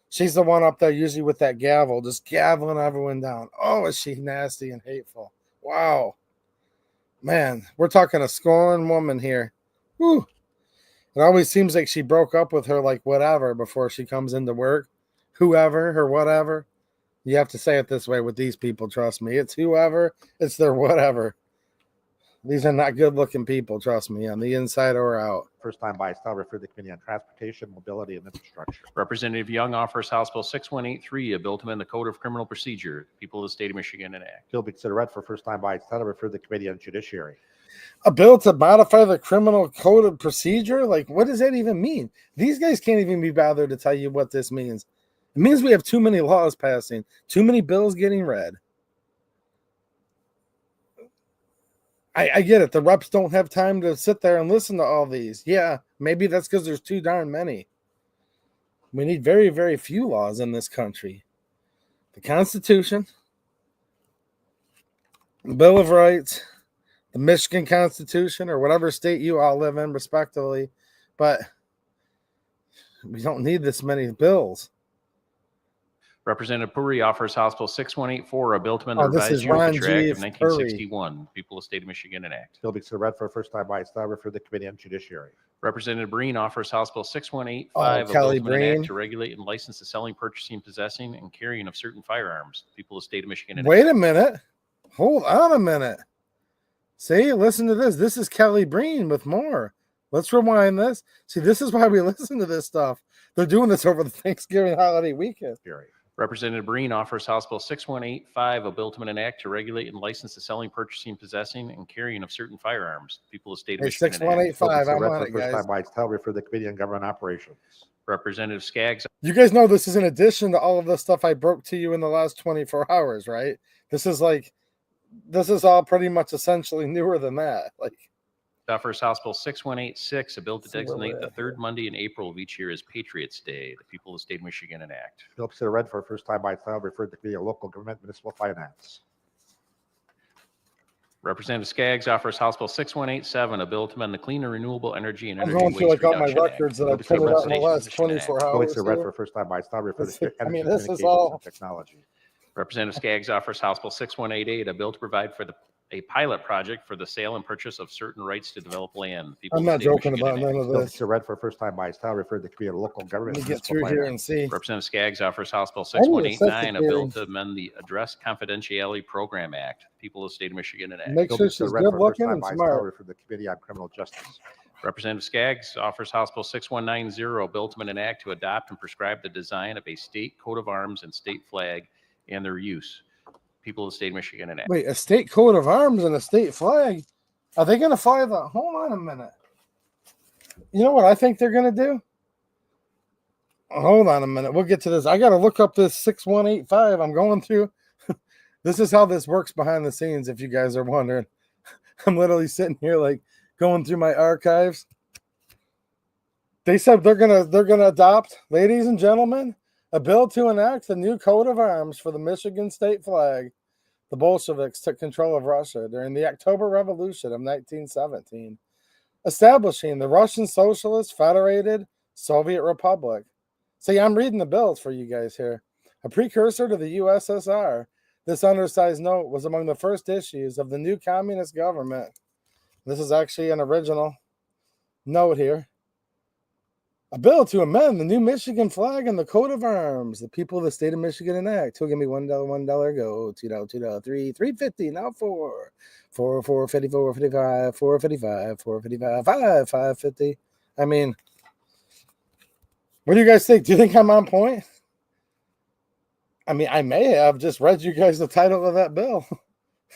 She's the one up there usually with that gavel, just gaveling everyone down. Oh, is she nasty and hateful. Wow. Man, we're talking a scorned woman here. Whew. It always seems like she broke up with her whatever before she comes into work. Whoever or whatever. You have to say it this way with these people, trust me. It's whoever, it's their whatever. These are not good-looking people, trust me, on the inside or out. First time by its title, referred to the Committee on Transportation, Mobility, and Infrastructure. Representative Young offers House Bill 6183, a bill to amend the Code of Criminal Procedure. People of the state of Michigan enact. Bill be considered read for first time by its title, referred to the Committee on Judiciary. A bill to modify the criminal code of procedure? What does that even mean? These guys can't even be bothered to tell you what this means. It means we have too many laws passing, too many bills getting read. I get it. The reps don't have time to sit there and listen to all these. Yeah, maybe that's because there's too darn many. We need very, very few laws in this country. The Constitution, the Bill of Rights, the Michigan Constitution, or whatever state you all live in, respectively. But we don't need this many bills. Representative Puri offers House Bill 6184, a bill to amend the this revised is Ron Geometry Act of G. 1961. People of the state of Michigan enact. Bill be considered read for first time by its title, referred to the Committee on Judiciary. Representative Breen offers House Bill 6185, a Kelly bill to amend an Breen. act to regulate and license the selling, purchasing, possessing, and carrying of certain firearms. People of the state of Michigan enact. Wait a minute. Hold on a minute. See, listen to this. This is Kelly Breen with more. Let's rewind this. See, this is why we listen to this stuff. They're doing this over the Thanksgiving holiday weekend. Representative Breen offers House Bill 6185, a bill to amend an act to regulate and license the selling, purchasing, possessing, and carrying of certain firearms. People of the state of Hey, Michigan. enact. 6185. Bill I'm read on for it, the first guys. time by its title, refer to the Committee on Government Operations. Representative Skaggs You guys know this is in addition to all of the stuff I broke to you in the last 24 hours, right? This is all pretty much essentially newer than that. Like, offers House Bill 6186, a bill to See where designate we're the at third Monday in April of each year as Patriots Day. The people of the state of Michigan enact. Bill considered read for the first time by its title, referred to the Committee on Local Government and Municipal Finance. Representative Skaggs offers House Bill 6187, a bill to amend the Clean and Renewable Energy and I'm Energy going through Waste like all my Reduction Act. records that Bill I to printed out in the Representation of last Michigan 24 Act. Bill hours. considered read for Here. the first time by its title, refer to the I mean, Energy, this is Communications, all. and Technology. Representative Skaggs offers House Bill 6188, a bill to provide for a pilot project for the sale and purchase of certain rights to develop land. People I'm of the not state of joking Michigan about none enact. of Bill this. considered read for the first time by its title, referred to the Committee on Local Let Government me and get Municipal through here and Finance. see. Representative Skaggs offers House Bill I need a 6189, a bill secretary. to amend the Address Confidentiality Program Act. People of the state of Michigan enact. Make Bill sure considered she's read good for the first looking time and by its title, smart. referred to the Committee on Criminal Justice. Representative Skaggs offers House Bill 6190, a bill to amend an act to adopt and prescribe the design of a state coat of arms and state flag and their use. People of the state of Michigan enact. Wait, a state coat of arms and a state flag? Are they going to fly the? Hold on a minute. You know what I think they're going to do? Hold on a minute. We'll get to this. I got to look up this 6185. I'm going through. This is how this works behind the scenes, if you guys are wondering. I'm literally sitting here like going through my archives. They said they're gonna adopt, ladies and gentlemen, a bill to enact a new coat of arms for the Michigan state flag. The Bolsheviks took control of Russia during the October Revolution of 1917, establishing the Russian Socialist Federated Soviet Republic. See, I'm reading the bills for you guys here. A precursor to the USSR, this undersized note was among the first issues of the new communist government. This is actually an original note here. A bill to amend the new Michigan flag and the coat of arms. The people of the state of Michigan enact. Who'll give me $1, $1 go, $2, $2, $3.50, now $4, $4.50, $4.55, $4.55, $4.55, $5.50. I mean, what do you guys think? Do you think I'm on point? I mean, I may have just read you guys the title of that bill.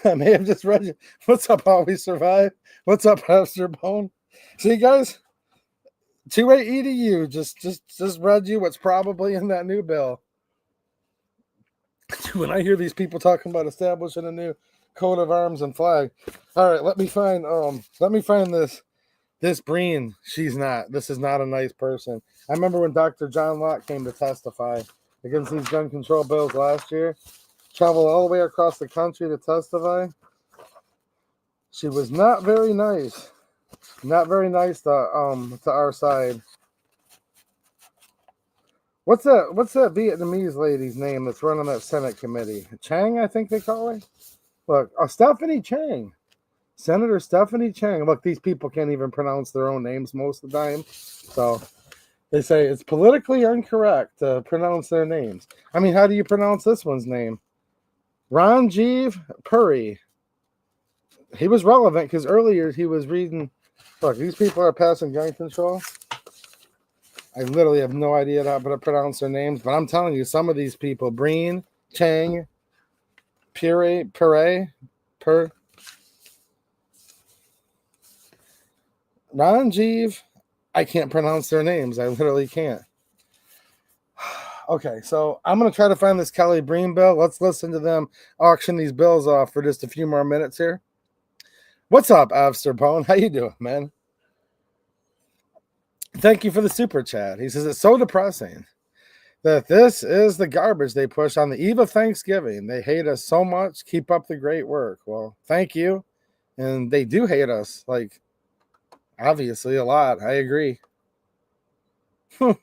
I may have just read you. What's up, How We Survive? What's up, Pastor Bone? See, guys, 2-way EDU just read you what's probably in that new bill. When I hear these people talking about establishing a new coat of arms and flag, all right, let me find this Breen. This is not a nice person. I remember when Dr. John Locke came to testify against these gun control bills last year, traveled all the way across the country to testify. She was not very nice. Not very nice to our side. What's that Vietnamese lady's name that's running that Senate committee? Chang, I think they call her. Look, Stephanie Chang. Senator Stephanie Chang. Look, these people can't even pronounce their own names most of the time. So they say it's politically incorrect to pronounce their names. I mean, how do you pronounce this one's name? Ranjiv Puri. He was relevant because earlier he was reading. Look, these people are passing gun control. I literally have no idea how to pronounce their names, but I'm telling you, some of these people, Breen, Chang, Ranjiv, I can't pronounce their names. I literally can't. Okay, so I'm going to try to find this Kelly Breen bill. Let's listen to them auction these bills off for just a few more minutes here. What's up, Avster Bone? How you doing, man? Thank you for the super chat. He says it's so depressing that this is the garbage they push on the eve of Thanksgiving. They hate us so much. Keep up the great work. Well, thank you. And they do hate us, like, obviously a lot. I agree. All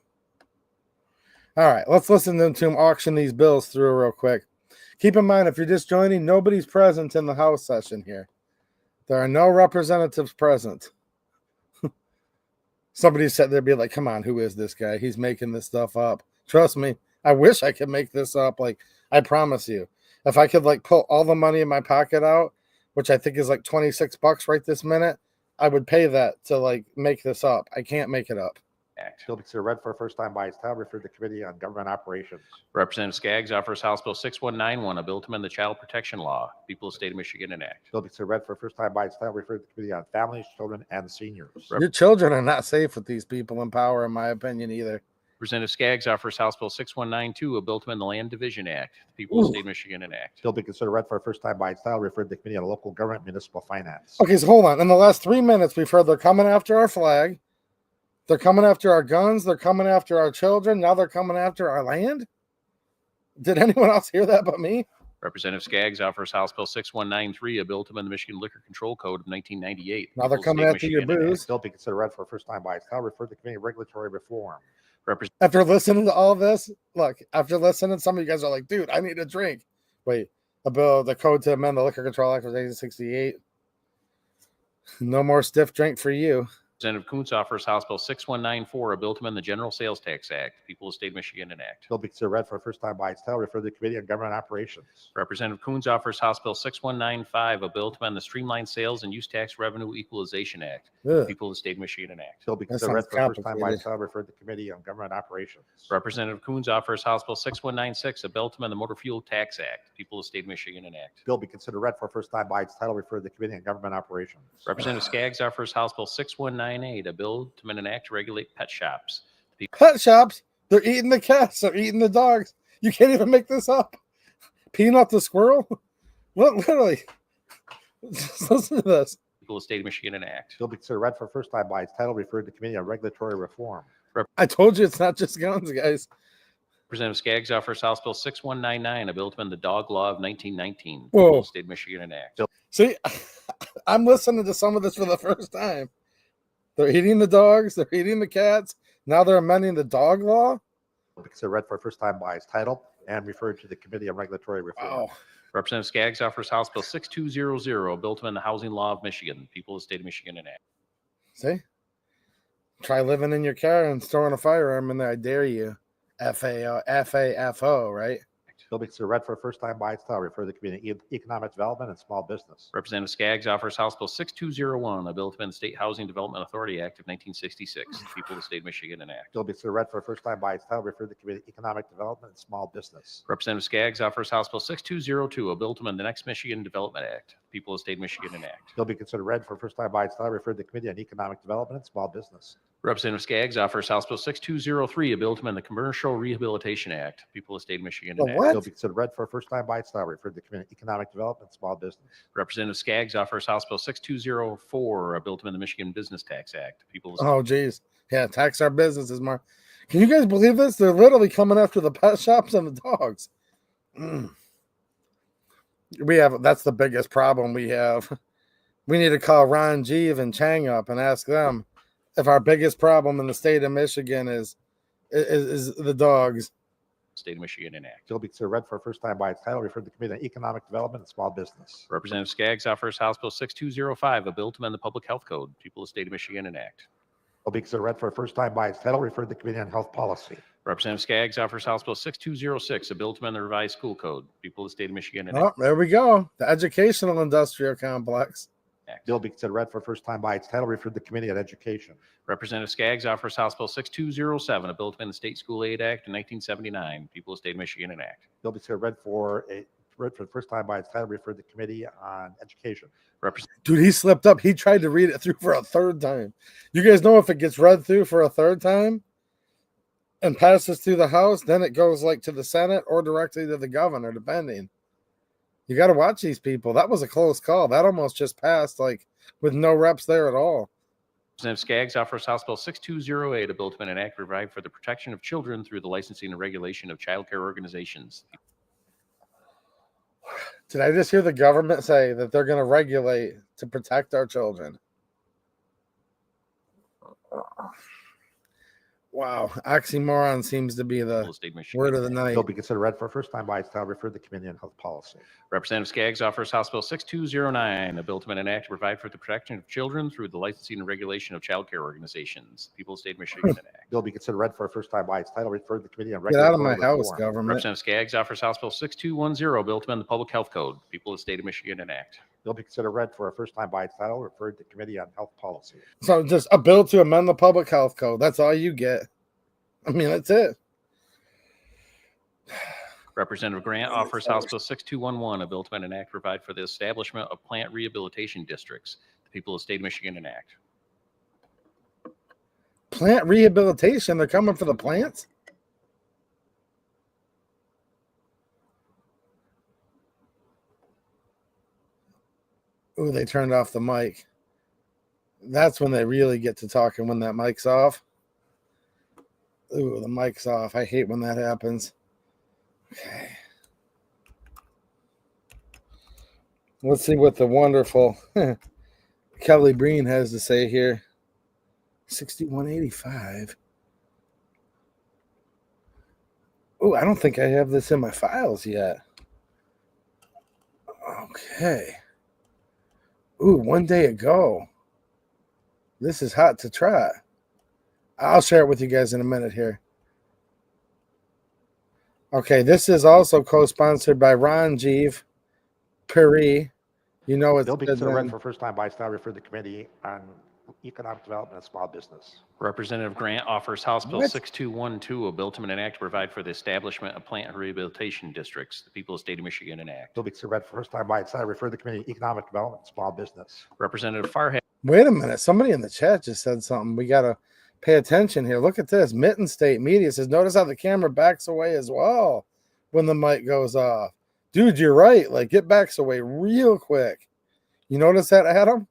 right, let's listen to them auction these bills through real quick. Keep in mind, if you're just joining, nobody's present in the House session here. There are no representatives present. Somebody said they'd be like, come on, who is this guy? He's making this stuff up. Trust me, I wish I could make this up. Like, I promise you. If I could like pull all the money in my pocket out, which I think is like $26 right this minute, I would pay that to like make this up. I can't make it up. Act. Bill be considered read for a first time by its title, referred to Committee on Government Operations. Representative Skaggs offers House Bill 6191, a bill to amend the Child Protection Law. People of the state of Michigan enact. Bill be considered read for a first time by its title, referred to Committee on Families, Children, and Seniors. Your children are not safe with these people in power, in my opinion, either. Representative Skaggs offers House Bill 6192, a bill to amend the Land Division Act. People of the state of Michigan enact. Bill be considered read for a first time by its title, referred to Committee on Local Government, Municipal Finance. Okay, so hold on. In the last 3 minutes, we've heard they're coming after our flag. They're coming after our guns. They're coming after our children. Now they're coming after our land. Did anyone else hear that but me? Representative Skaggs offers House Bill 6193, a bill to amend the Michigan Liquor Control Code of 1998. Now they're People of the coming state of after your Michigan enact. booze. Bill be considered read for a first time by its title, referred to Committee on Regulatory Reform. After listening to all this, look, after listening, some of you guys are like, dude, I need a drink. Wait, a bill, the code to amend the Liquor Control Act of 1968. No more stiff drink for you. Representative Kuntz offers House Bill 6194, a bill to amend the General Sales Tax Act. People of the state of Michigan enact. Bill be considered read for a first time by its title, referred to Committee on Government Operations. Representative Kuntz offers House Bill 6195, a bill to amend the Streamlined Sales and Use Tax Revenue Equalization Act. Ugh. People of the state of Michigan enact. Bill be That considered read sounds for a first time by complicated. its title, referred to Committee on Government Operations. Representative Kuntz offers House Bill 6196, a bill to amend the Motor Fuel Tax Act. People of the state of Michigan enact. Bill be considered read for a first time by its title, referred to Committee on Government Operations. Representative Skaggs offers House Bill 6198, a bill to amend an act to regulate pet shops. Pet shops, they're eating the cats, they're eating the dogs. You can't even make this up. Peanut the squirrel? What, literally? Just listen to this. People of the state of Michigan enact. Bill be considered read for a first time by its title, referred to Committee on Regulatory Reform. I told you it's not just guns, guys. Representative Skaggs offers House Bill 6199, a bill to amend the dog law of 1919. Whoa. People of the state of Michigan enact. See, I'm listening to some of this for the first time. They're eating the dogs, they're eating the cats. Now they're amending the dog law. Bill be considered read for a first time by its title and referred to the Committee on Regulatory Reform. Wow. Representative Skaggs offers House Bill 6200, a bill to amend the housing law of Michigan. People of the state of Michigan enact. See? Try living in your car and storing a firearm in there. I dare you. FAFO, right? Bill be considered read for a first time by its title, referred to the Committee on Economic Development and Small Business. Representative Skaggs offers House Bill 6201, a bill to amend the State Housing Development Authority Act of 1966. People of the state of Michigan enact. Bill be considered read for a first time by its title, referred to the Committee on Economic Development and Small Business. Representative Skaggs offers House Bill 6202, a bill to amend the Next Michigan Development Act. People of the state of Michigan enact. Bill be considered read for a first time by its title, referred to the Committee on Economic Development and Small Business. Representative Skaggs offers House Bill 6203, a bill to amend the Commercial Rehabilitation Act. People of the state of Michigan The enact. what? Bill be considered read for a first time by its title, referred to the Committee on Economic Development and Small Business. Representative Skaggs offers House Bill 6204, a bill to amend the Michigan Business Tax Act. People of the Oh, geez. Yeah, tax our businesses more. Can you guys believe this? They're literally coming after the pet shops and the dogs. That's the biggest problem we have. We need to call Ron Jeeve and Chang up and ask them if our biggest problem in the state of Michigan is the dogs. state of Michigan enact. Bill be considered read for a first time by its title, referred to the Committee on Economic Development and Small Business. Representative Skaggs offers House Bill 6205, a bill to amend the Public Health Code. People of the state of Michigan enact. Bill be considered read for a first time by its title, referred to the Committee on Health Policy. Representative Skaggs offers House Bill 6206, a bill to amend the revised school code. People of the state of Michigan enact. Oh, there we go. The educational industrial complex. Bill be considered read for a first time by its title, referred to the Committee on Education. Representative Skaggs offers House Bill 6207, a bill to amend the State School Aid Act of 1979. People of the state of Michigan enact. Bill be considered read for the first time by its title, referred to the Committee on Education. Dude, he slipped up. He tried to read it through for a third time. You guys know if it gets read through for a third time and passes through the House, then it goes like to the Senate or directly to the governor, depending. You got to watch these people. That was a close call. That almost just passed, like with no reps there at all. Representative Skaggs offers House Bill 6208, a bill to amend an act to provide for the protection of children through the licensing and regulation of child care organizations. Did I just hear the government say that they're going to regulate to protect our children? Wow, oxymoron seems to be People the of the State of Michigan. word of the Bill night. be considered read for a first time by its title, referred to the Committee on Health Policy. Representative Skaggs offers House Bill 6209, a bill to amend an act to provide for the protection of children through the licensing and regulation of child care organizations. People of the State of Michigan enact. Bill be considered read for a first time by its title, referred to the Committee on Get out of Regulatory my house, Reform. government. Representative Skaggs offers House Bill 6210, a bill to amend the Public Health Code. People of the State of Michigan enact. Bill be considered read for a first time by its title, referred to Committee on Health Policy. So just a bill to amend the public health code. That's all you get. I mean, that's it. Representative Grant offers House Bill 6211, a bill to amend an act to provide for the establishment of plant rehabilitation districts. The people of the State of Michigan enact. Plant rehabilitation. They're coming for the plants. Ooh, they turned off the mic. That's when they really get to talking, when that mic's off. Ooh, the mic's off. I hate when that happens. Okay. Let's see what the wonderful Kelly Breen has to say here. 6185. Oh, I don't think I have this in my files yet. Okay. Ooh, one day ago. This is hot to try. I'll share it with you guys in a minute here. Okay, this is also co-sponsored by Ron Jeeve, Perry. You know it's Bill be good considered read then. for a first time by its title, referred to the Committee on Economic Development and Small Business. Representative Grant offers House Bill What? 6212, a bill to amend an act to provide for the establishment of plant rehabilitation districts. The people of the State of Michigan enact. Bill be considered read for first time by its title, referred to the Committee on Economic Development and Small Business. Representative Farhat Wait a minute. Somebody in the chat just said something. We got to pay attention here. Look at this. Mitten State Media says, notice how the camera backs away as well when the mic goes off. Dude, you're right. Like, it backs away real quick. You notice that, Adam?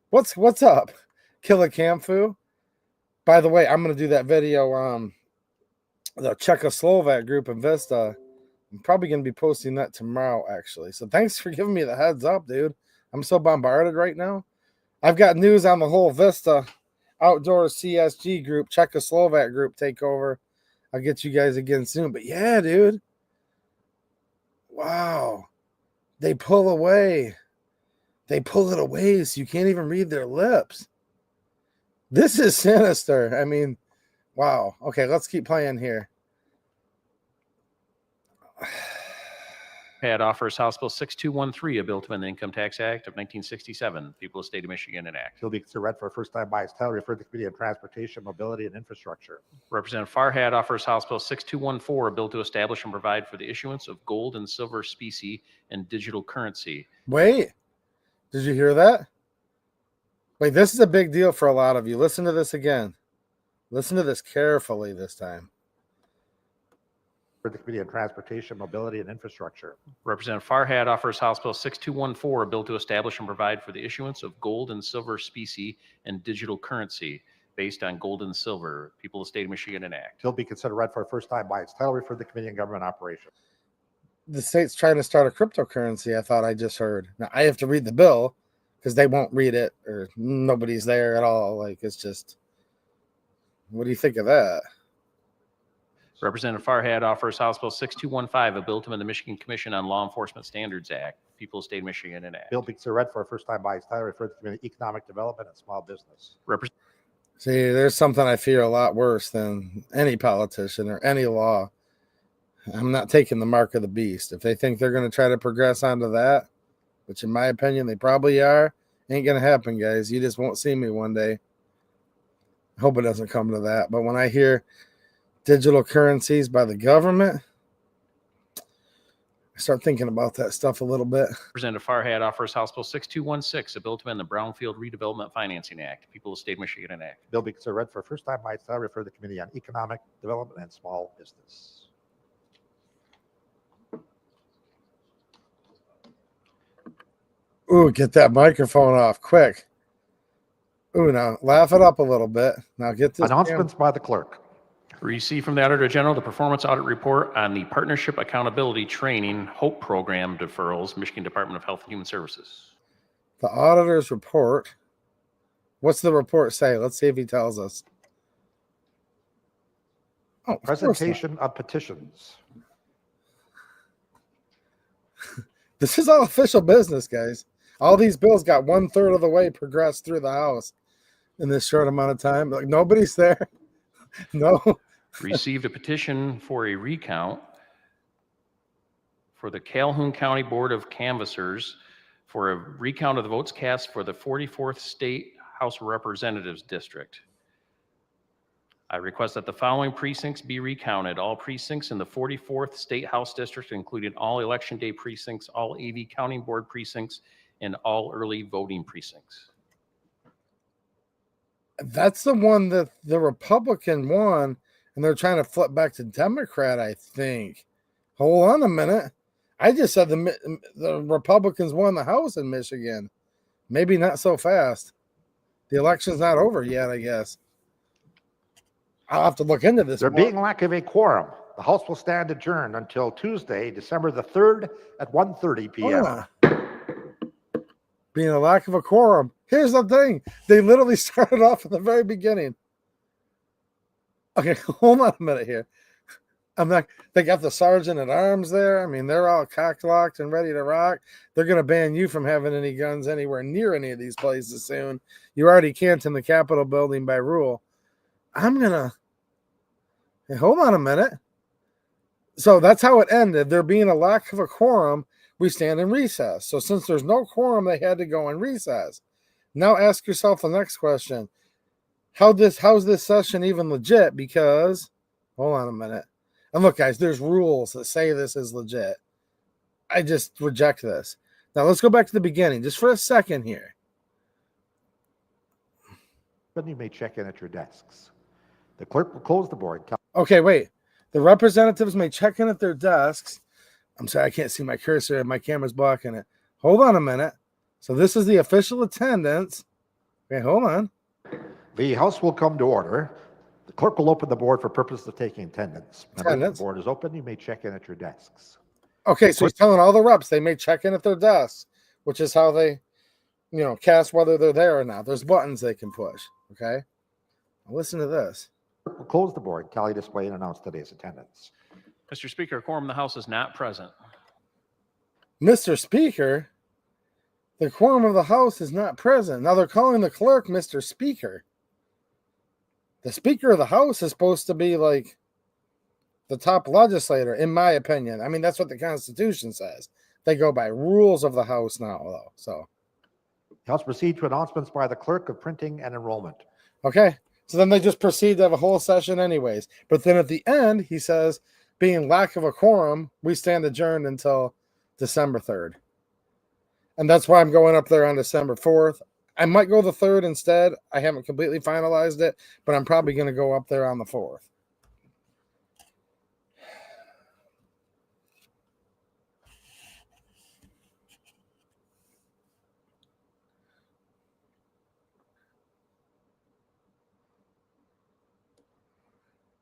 What's up? Killer Camfu? By the way, I'm going to do that video, the Czechoslovak group in Vista. I'm probably going to be posting that tomorrow, actually. So thanks for giving me the heads up, dude. I'm so bombarded right now. I've got news on the whole Vista outdoor CSG group, Czechoslovak group takeover. I'll get you guys again soon. But yeah, dude. Wow. They pull away. They pull it away so you can't even read their lips. This is sinister. I mean, wow. Okay, let's keep playing here. offers House Bill 6213, a bill to amend the Income Tax Act of 1967. People of the State of Michigan enact. Bill be considered read for a first time by its title, referred to the Committee on Transportation, Mobility, and Infrastructure. Representative Farhat offers House Bill 6214, a bill to establish and provide for the issuance of gold and silver specie and digital currency. Wait, did you hear that? Wait, this is a big deal for a lot of you. Listen to this again. Listen to this carefully this time. For the Committee on Transportation, Mobility, and Infrastructure. Representative Farhat offers House Bill 6214, a bill to establish and provide for the issuance of gold and silver specie and digital currency based on gold and silver. People of the State of Michigan enact. Bill be considered read for a first time by its title, referred to the Committee on Government Operations. The state's trying to start a cryptocurrency, I thought I just heard. Now, I have to read the bill because they won't read it or nobody's there at all. Like, it's just, what do you think of that? Representative Farhat offers House Bill 6215, a bill to amend the Michigan Commission on Law Enforcement Standards Act. People of the State of Michigan enact. Bill be considered read for a first time by its title, referred to the Committee on Economic Development and Small Business. See, there's something I fear a lot worse than any politician or any law. I'm not taking the mark of the beast. If they think they're going to try to progress onto that, which in my opinion they probably are, ain't going to happen, guys. You just won't see me one day. I hope it doesn't come to that. But when I hear digital currencies by the government, I start thinking about that stuff a little bit. Representative Farhat offers House Bill 6216, a bill to amend the Brownfield Redevelopment Financing Act. People of the State of Michigan enact. Bill be considered read for a first time by its title, referred to the Committee on Economic Development and Small Business. Ooh, get that microphone off quick. Ooh, now laugh it up a little bit. Now get this. Announcements by the clerk. Received from the Auditor General the performance audit report on the Partnership Accountability Training HOPE program deferrals, Michigan Department of Health and Human Services. The auditor's report. What's the report say? Let's see if he tells us. Oh, of course not. Presentation of petitions. This is all official business, guys. All these bills got 1/3 of the way progressed through the House in this short amount of time. Like nobody's there. No. Received a petition for a recount for the Calhoun County Board of Canvassers for a recount of the votes cast for the 44th State House of Representatives District. I request that the following precincts be recounted. All precincts in the 44th State House District, including all election day precincts, all AV Counting Board precincts, and all early voting precincts. That's the one that the Republican won, and they're trying to flip back to Democrat, I think. Hold on a minute. I just said the Republicans won the House in Michigan. Maybe not so fast. The election's not over yet, I guess. I'll have to look into this. There being lack of a quorum, the House will stand adjourned until Tuesday, December the 3rd at 1:30 p.m. Being a lack of a quorum. Here's the thing. They literally started off at the very beginning. Okay, hold on a minute here. They got the sergeant at arms there. I mean, they're all cock-locked and ready to rock. They're going to ban you from having any guns anywhere near any of these places soon. You already can't in the Capitol building by rule. Hey, hold on a minute. So that's how it ended. There being a lack of a quorum, we stand in recess. So since there's no quorum, they had to go in recess. Now ask yourself the next question. How's this session even legit? Because, hold on a minute. And look, guys, there's rules that say this is legit. I just reject this. Now let's go back to the beginning, just for a second here. But you may check in at your desks. The clerk will close the board. Okay, wait. The representatives may check in at their desks. I'm sorry, I can't see my cursor. My camera's blocking it. Hold on a minute. So this is the official attendance. Okay, hold on. The House will come to order. The clerk will open the board for purposes of taking attendance. Members, the board is open. You may check in at your desks. Okay, so he's telling all the reps they may check in at their desks, which is how they, cast whether they're there or not. There's buttons they can push. Okay, now listen to this. We'll close the board, tally display, and announce today's attendance. Mr. Speaker, a quorum of the House is not present. Mr. Speaker, the quorum of the House is not present. Now they're calling the clerk Mr. Speaker. The Speaker of the House is supposed to be like the top legislator, in my opinion. I mean, that's what the Constitution says. They go by rules of the House now, though. So, The House proceed to announcements by the clerk of printing and enrollment. Okay. So then they just proceed to have a whole session anyways. But then at the end, he says, being lack of a quorum, we stand adjourned until December 3rd. And that's why I'm going up there on December 4th. I might go the 3rd instead. I haven't completely finalized it, but I'm probably going to go up there on the 4th.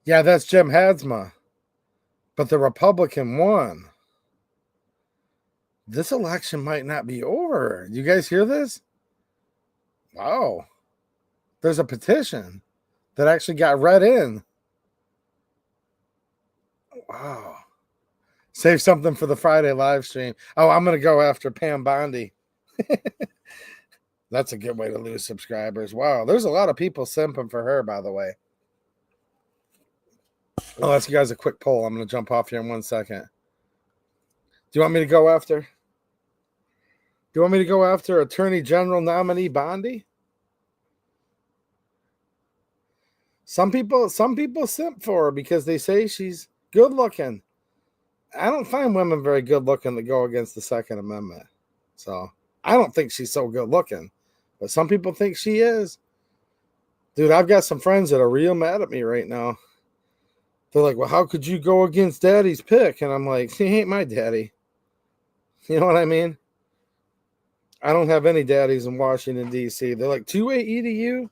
Yeah, that's Jim Hadsma. But the Republican won. This election might not be over. You guys hear this? Wow. There's a petition that actually got read in. Wow. Save something for the Friday live stream. Oh, I'm going to go after Pam Bondi. That's a good way to lose subscribers. Wow. There's a lot of people simping for her, by the way. I'll ask you guys a quick poll. I'm going to jump off here in 1 second. Do you want me to go after? Do you want me to go after Attorney General nominee Bondi? Some people simp for her because they say she's good looking. I don't find women very good looking to go against the Second Amendment. So I don't think she's so good looking. But some people think she is. Dude, I've got some friends that are real mad at me right now. They're like, well, how could you go against daddy's pick? And I'm like, he ain't my daddy. You know what I mean? I don't have any daddies in Washington, D.C. They're like, 2-way EDU?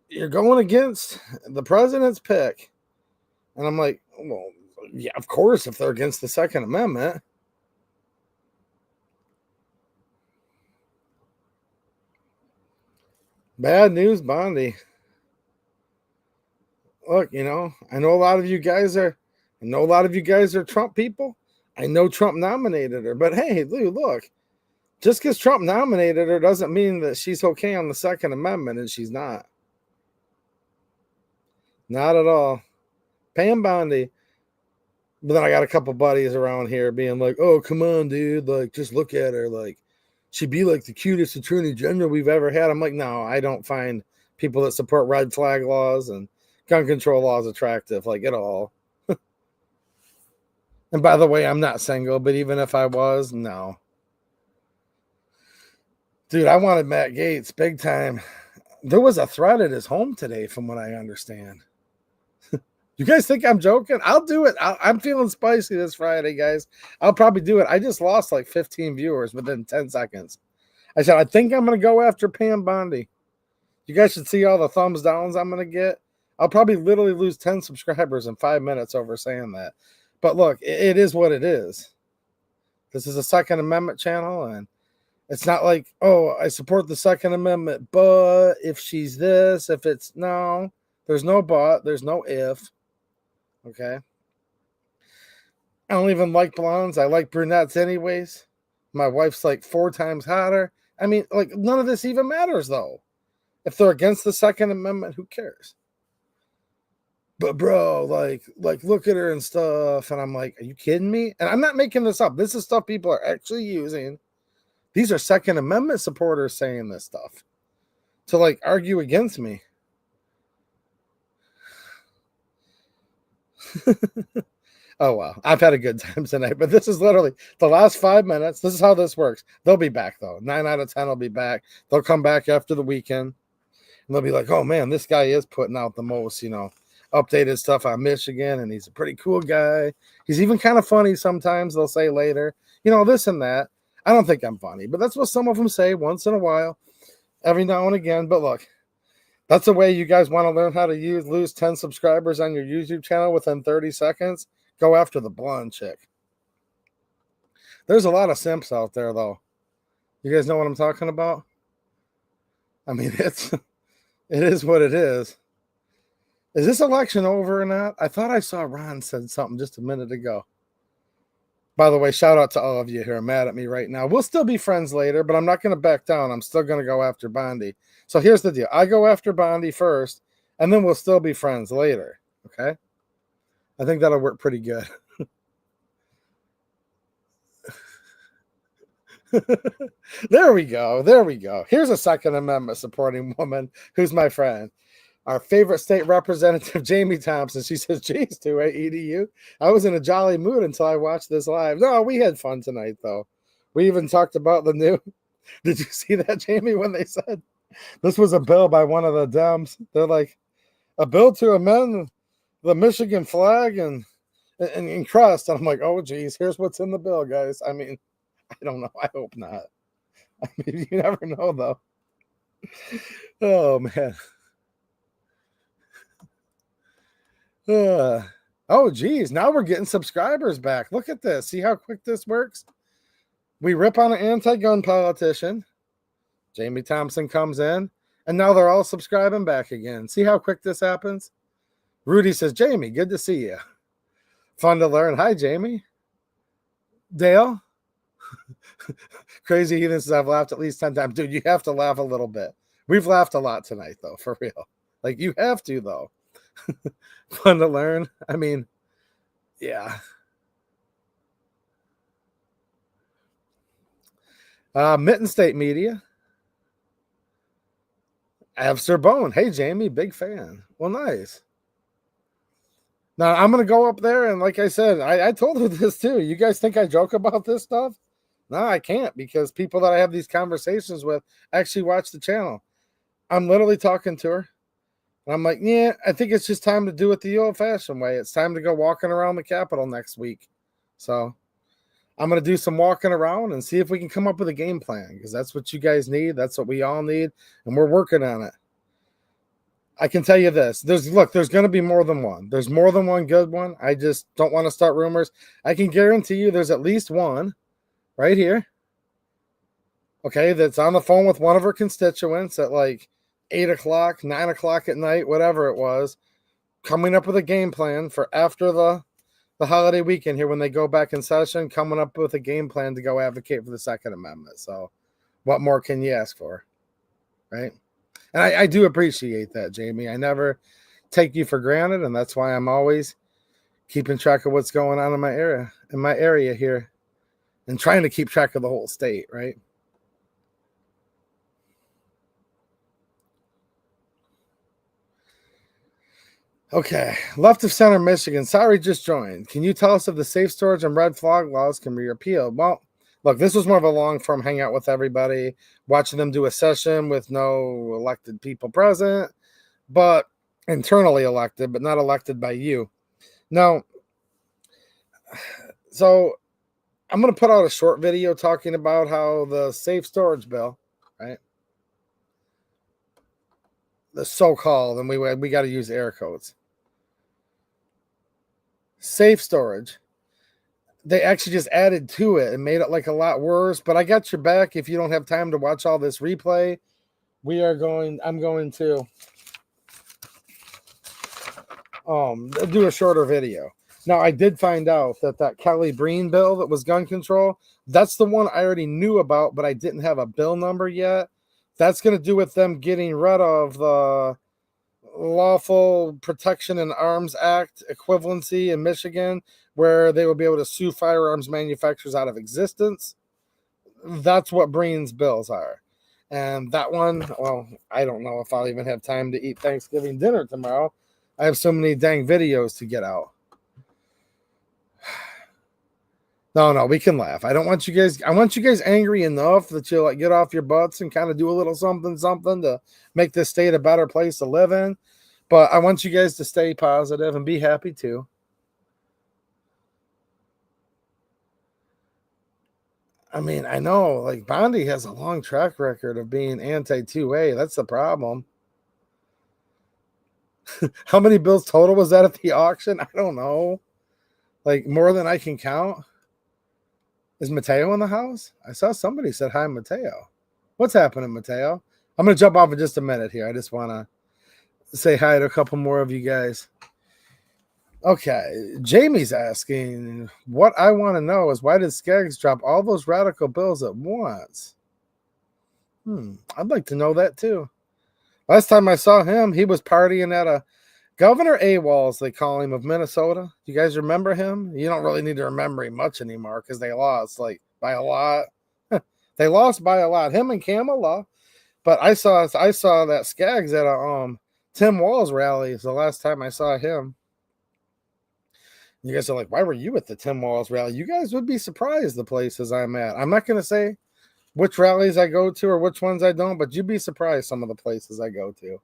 You're going against the president's pick. And I'm like, well, yeah, of course, if they're against the Second Amendment. Bad news, Bondi. look, I know a lot of you guys are Trump people. I know Trump nominated her, but hey, look, just because Trump nominated her doesn't mean that she's okay on the Second Amendment, and she's not. Not at all. Pam Bondi. But then I got a couple buddies around here being like, oh, come on, dude. Like, just look at her. Like, she'd be like the cutest attorney general we've ever had. I'm like, no, I don't find people that support red flag laws and gun control laws attractive, like, at all. And by the way, I'm not single, but even if I was, no. Dude, I wanted Matt Gaetz big time. There was a threat at his home today, from what I understand. You guys think I'm joking? I'll do it. I'm feeling spicy this Friday, guys. I'll probably do it. I just lost like 15 viewers within 10 seconds. I said, I think I'm going to go after Pam Bondi. You guys should see all the thumbs downs I'm going to get. I'll probably literally lose 10 subscribers in 5 minutes over saying that. But look, it is what it is. This is a Second Amendment channel, and it's not like, oh, I support the Second Amendment, but if she's this, if it's no, there's no but, there's no if. Okay. I don't even like blondes. I like brunettes anyways. My wife's like 4 times hotter. I mean, like, none of this even matters, though. If they're against the Second Amendment, who cares? But bro, like look at her and stuff. And I'm like, are you kidding me? And I'm not making this up. This is stuff people are actually using. These are Second Amendment supporters saying this stuff to like argue against me. Oh, well, I've had a good time tonight, but this is literally the last 5 minutes. This is how this works. They'll be back, though. 9 out of 10 will be back. They'll come back after the weekend, and they'll be like, oh, man, this guy is putting out the most, updated stuff on Michigan, and he's a pretty cool guy. He's even kind of funny sometimes, they'll say later. This and that. I don't think I'm funny, but that's what some of them say once in a while, every now and again. But look, that's the way you guys want to learn how to lose 10 subscribers on your YouTube channel within 30 seconds. Go after the blonde chick. There's a lot of simps out there, though. You guys know what I'm talking about? I mean, it is what it is. Is this election over or not? I thought I saw Ron said something just a minute ago. By the way, shout out to all of you who are mad at me right now. We'll still be friends later, but I'm not going to back down. I'm still going to go after Bondi. So here's the deal. I go after Bondi first, and then we'll still be friends later. Okay? I think that'll work pretty good. There we go. There we go. Here's a Second Amendment supporting woman who's my friend. Our favorite state representative, Jamie Thompson. She says, geez, 2A EDU. I was in a jolly mood until I watched this live. No, we had fun tonight, though. We even talked about the new. Did you see that, Jamie, when they said this was a bill by one of the Dems? They're like, a bill to amend the Michigan flag and crest. And I'm like, oh, geez, here's what's in the bill, guys. I mean, I don't know. I hope not. I mean, you never know, though. Oh, man. Oh, geez. Now we're getting subscribers back. Look at this. See how quick this works? We rip on an anti-gun politician. Jamie Thompson comes in, and now they're all subscribing back again. See how quick this happens? Rudy says, Jamie, good to see you. Fun to learn. Hi, Jamie. Dale? Crazy Heathen says, I've laughed at least 10 times. Dude, you have to laugh a little bit. We've laughed a lot tonight, though, for real. Like, you have to, though. Fun to learn. I mean, yeah. Mitten State Media. I have Sir Bone. Hey, Jamie, big fan. Well, nice. Now, I'm going to go up there, and like I said, I told her this too. You guys think I joke about this stuff? No, I can't, because people that I have these conversations with actually watch the channel. I'm literally talking to her, and I'm like, yeah, I think it's just time to do it the old-fashioned way. It's time to go walking around the Capitol next week. So I'm going to do some walking around and see if we can come up with a game plan, because that's what you guys need. That's what we all need, and we're working on it. I can tell you this. There's going to be more than one. There's more than one good one. I just don't want to start rumors. I can guarantee you there's at least one right here, okay, that's on the phone with one of her constituents at like 8 o'clock, 9 o'clock at night, whatever it was, coming up with a game plan for after the holiday weekend here when they go back in session, coming up with a game plan to go advocate for the Second Amendment. So what more can you ask for, right? And I do appreciate that, Jamie. I never take you for granted, and that's why I'm always keeping track of what's going on in my area here, and trying to keep track of the whole state, right? Okay, left of center Michigan. Sorry, just joined. Can you tell us if the safe storage and red flag laws can be repealed? Well, look, this was more of a long-form hangout with everybody, watching them do a session with no elected people present, but internally elected, but not elected by you. Now, so I'm going to put out a short video talking about how the safe storage bill, right? The so-called, and we got to use air quotes. Safe storage. They actually just added to it and made it like a lot worse, but I got your back. If you don't have time to watch all this replay, I'm going to do a shorter video. Now, I did find out that Kelly Breen bill that was gun control, that's the one I already knew about, but I didn't have a bill number yet. That's going to do with them getting rid of the Lawful Protection in Arms Act equivalency in Michigan, where they will be able to sue firearms manufacturers out of existence. That's what Breen's bills are. And that one, well, I don't know if I'll even have time to eat Thanksgiving dinner tomorrow. I have so many dang videos to get out. No, we can laugh. I want you guys angry enough that you'll like get off your butts and kind of do a little something to make this state a better place to live in. But I want you guys to stay positive and be happy too. I mean, I know like Bondi has a long track record of being anti-2A. That's the problem. How many bills total was that at the auction? I don't know. Like more than I can count. Is Mateo in the house? I saw somebody said hi, Mateo. What's happening, Mateo? I'm going to jump off in just a minute here. I just want to say hi to a couple more of you guys. Okay, Jamie's asking, what I want to know is why did Skaggs drop all those radical bills at once? I'd like to know that too. Last time I saw him, he was partying at a Governor AWOLs, they call him, of Minnesota. You guys remember him? You don't really need to remember him much anymore because they lost like by a lot. They lost by a lot. Him and Kamala. But I saw that Skaggs at a Tim Walz rally is the last time I saw him. You guys are like, why were you at the Tim Walz rally? You guys would be surprised the places I'm at. I'm not going to say which rallies I go to or which ones I don't, but you'd be surprised some of the places I go to.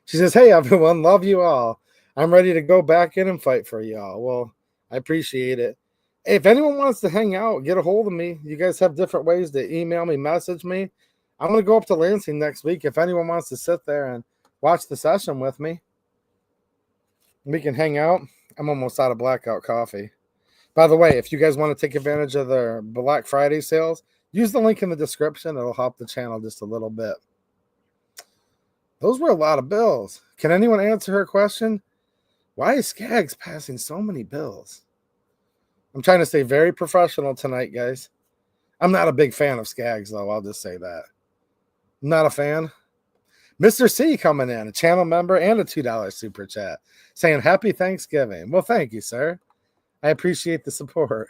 She says, hey, everyone, love you all. I'm ready to go back in and fight for y'all. Well, I appreciate it. Hey, if anyone wants to hang out, get a hold of me. You guys have different ways to email me, message me. I'm going to go up to Lansing next week. If anyone wants to sit there and watch the session with me, we can hang out. I'm almost out of Blackout coffee. By the way, if you guys want to take advantage of their Black Friday sales, use the link in the description. It'll help the channel just a little bit. Those were a lot of bills. Can anyone answer her question? Why is Skaggs passing so many bills? I'm trying to stay very professional tonight, guys. I'm not a big fan of Skaggs, though. I'll just say that. I'm not a fan. Mr. C coming in, a channel member and a $2 super chat, saying happy Thanksgiving. Well, thank you, sir. I appreciate the support.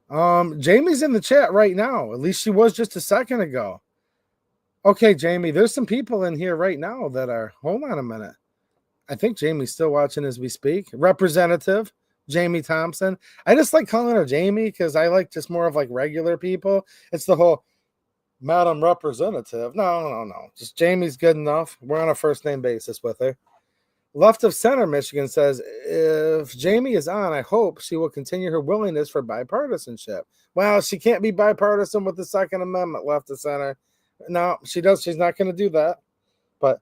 Jamie's in the chat right now. At least she was just a second ago. Okay, Jamie, there's some people in here right now that are, hold on a minute. I think Jamie's still watching as we speak. Representative Jamie Thompson. I just like calling her Jamie because I like just more of like regular people. It's the whole Madam Representative. No. Just Jamie's good enough. We're on a first name basis with her. Left of Center, Michigan says, if Jamie is on, I hope she will continue her willingness for bipartisanship. Well, she can't be bipartisan with the Second Amendment, Left of Center. No, she does. She's not going to do that. But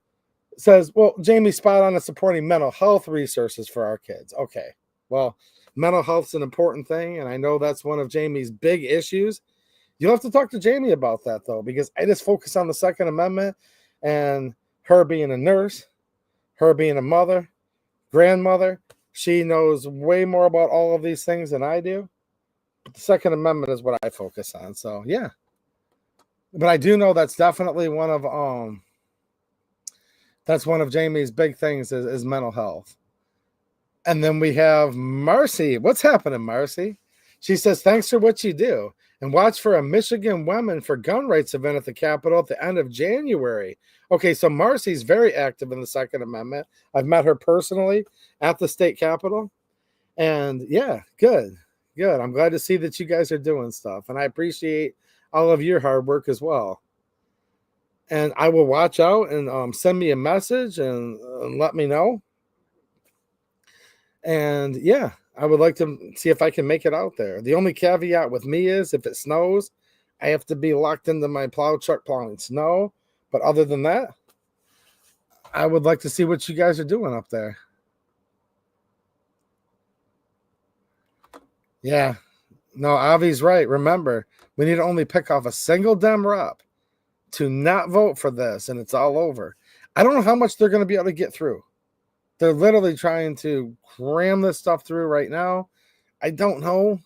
says, well, Jamie's spot on in supporting mental health resources for our kids. Okay. Well, mental health's an important thing, and I know that's one of Jamie's big issues. You'll have to talk to Jamie about that, though, because I just focus on the Second Amendment and her being a nurse, her being a mother, grandmother. She knows way more about all of these things than I do. But the Second Amendment is what I focus on. So, yeah. But I do know that's definitely one of Jamie's big things is mental health. And then we have Marcy. What's happening, Marcy? She says, thanks for what you do. And watch for a Michigan Women for Gun Rights event at the Capitol at the end of January. Okay, so Marcy's very active in the Second Amendment. I've met her personally at the state Capitol. And yeah, good. I'm glad to see that you guys are doing stuff. And I appreciate all of your hard work as well. And I will watch out and send me a message and let me know. And yeah, I would like to see if I can make it out there. The only caveat with me is if it snows, I have to be locked into my plow truck plowing snow. But other than that, I would like to see what you guys are doing up there. Yeah. No, Avi's right. Remember, we need to only pick off a single Dem rep to not vote for this, and it's all over. I don't know how much they're going to be able to get through. They're literally trying to cram this stuff through right now. I don't know.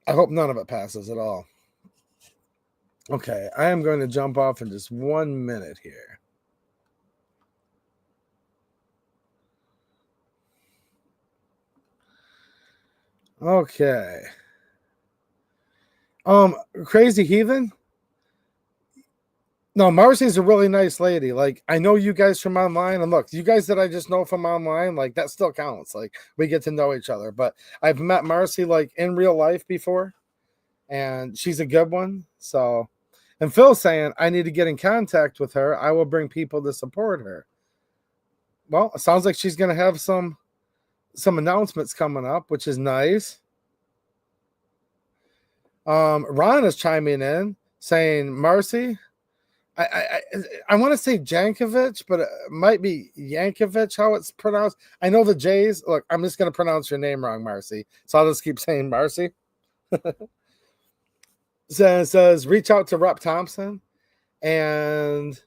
I hope none of it passes at all. Okay, I am going to jump off in just 1 minute here. Okay. Crazy Heathen? No, Marcy's a really nice lady. Like, I know you guys from online, and look, you guys that I just know from online, like, that still counts. Like, we get to know each other. But I've met Marcy, like, in real life before, and she's a good one. So, and Phil's saying, I need to get in contact with her. I will bring people to support her. Well, it sounds like she's going to have some announcements coming up, which is nice. Ron is chiming in, saying, Marcy, I want to say Jankovic, but it might be Yankovic, how it's pronounced. I know the J's. Look, I'm just going to pronounce your name wrong, Marcy. So I'll just keep saying Marcy. So it says, reach out to Rep Thompson and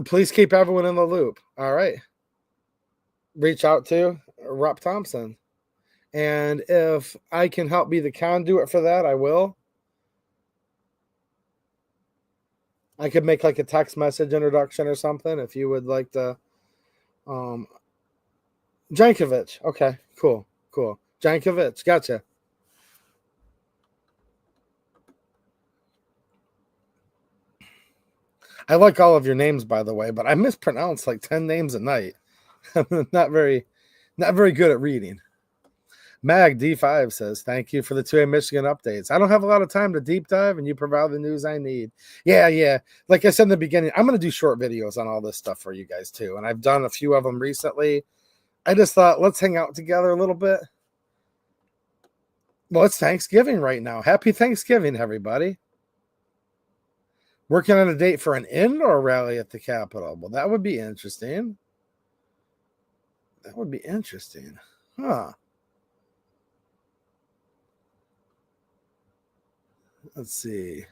please keep everyone in the loop. All right. Reach out to Rep Thompson. And if I can help be the conduit for that, I will. I could make like a text message introduction or something if you would like to. Jankovic. Okay, cool. Jankovic, gotcha. I like all of your names, by the way, but I mispronounce like 10 names a night. I'm not very good at reading. Mag D5 says, thank you for the 2A Michigan updates. I don't have a lot of time to deep dive, and you provide the news I need. Yeah. Like I said in the beginning, I'm going to do short videos on all this stuff for you guys too. And I've done a few of them recently. I just thought, let's hang out together a little bit. Well, it's Thanksgiving right now. Happy Thanksgiving, everybody. Working on a date for an indoor rally at the Capitol. Well, that would be interesting. Huh. Let's see.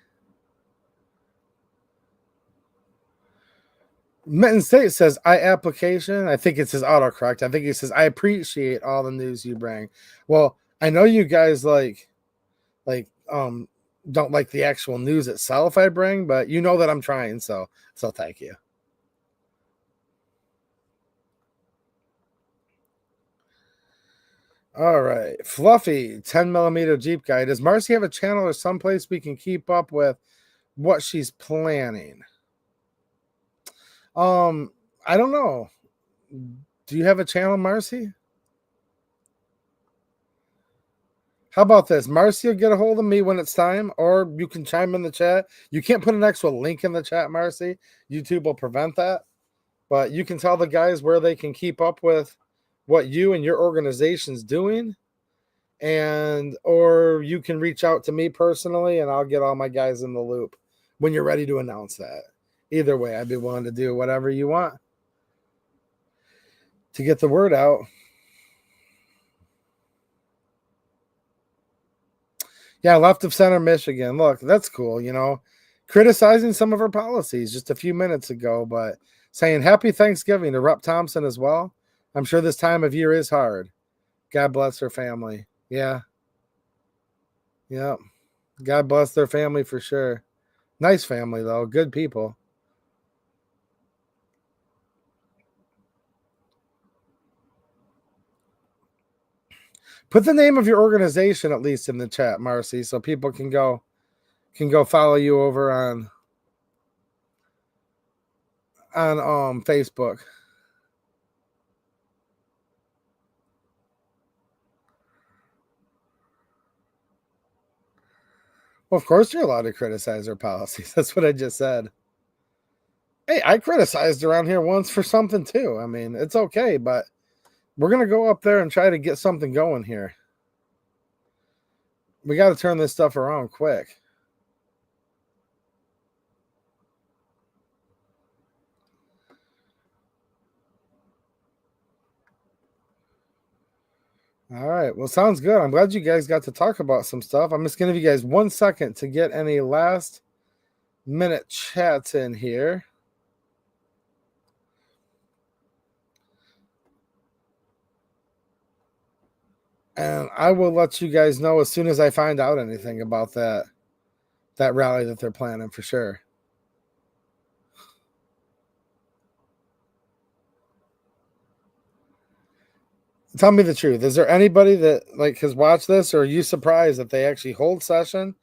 Mitten State says, application. I think it says autocorrect. I think it says, I appreciate all the news you bring. Well, I know you guys don't like the actual news itself I bring, but you know that I'm trying, so thank you. All right. Fluffy, 10mm Jeep guy. Does Marcy have a channel or someplace we can keep up with what she's planning? I don't know. Do you have a channel, Marcy? How about this? Marcy will get a hold of me when it's time, or you can chime in the chat. You can't put an actual link in the chat, Marcy. YouTube will prevent that. But you can tell the guys where they can keep up with what you and your organization's doing, or you can reach out to me personally and I'll get all my guys in the loop when you're ready to announce that. Either way, I'd be willing to do whatever you want to get the word out. Yeah, left of center Michigan. Look, that's cool, criticizing some of her policies just a few minutes ago, but saying happy Thanksgiving to Rep Thompson as well. I'm sure this time of year is hard. God bless her family. Yeah. Yep. God bless their family for sure. Nice family, though. Good people. Put the name of your organization at least in the chat, Marcy, so people can go follow you over on Facebook. Well, of course you're allowed to criticize their policies. That's what I just said. Hey, I criticized around here once for something too. I mean, it's okay, but we're going to go up there and try to get something going here. We got to turn this stuff around quick. All right. Well, sounds good. I'm glad you guys got to talk about some stuff. I'm just going to give you guys 1 second to get any last minute chats in here. And I will let you guys know as soon as I find out anything about that rally that they're planning for sure. Tell me the truth. Is there anybody that has watched this, or are you surprised that they actually hold session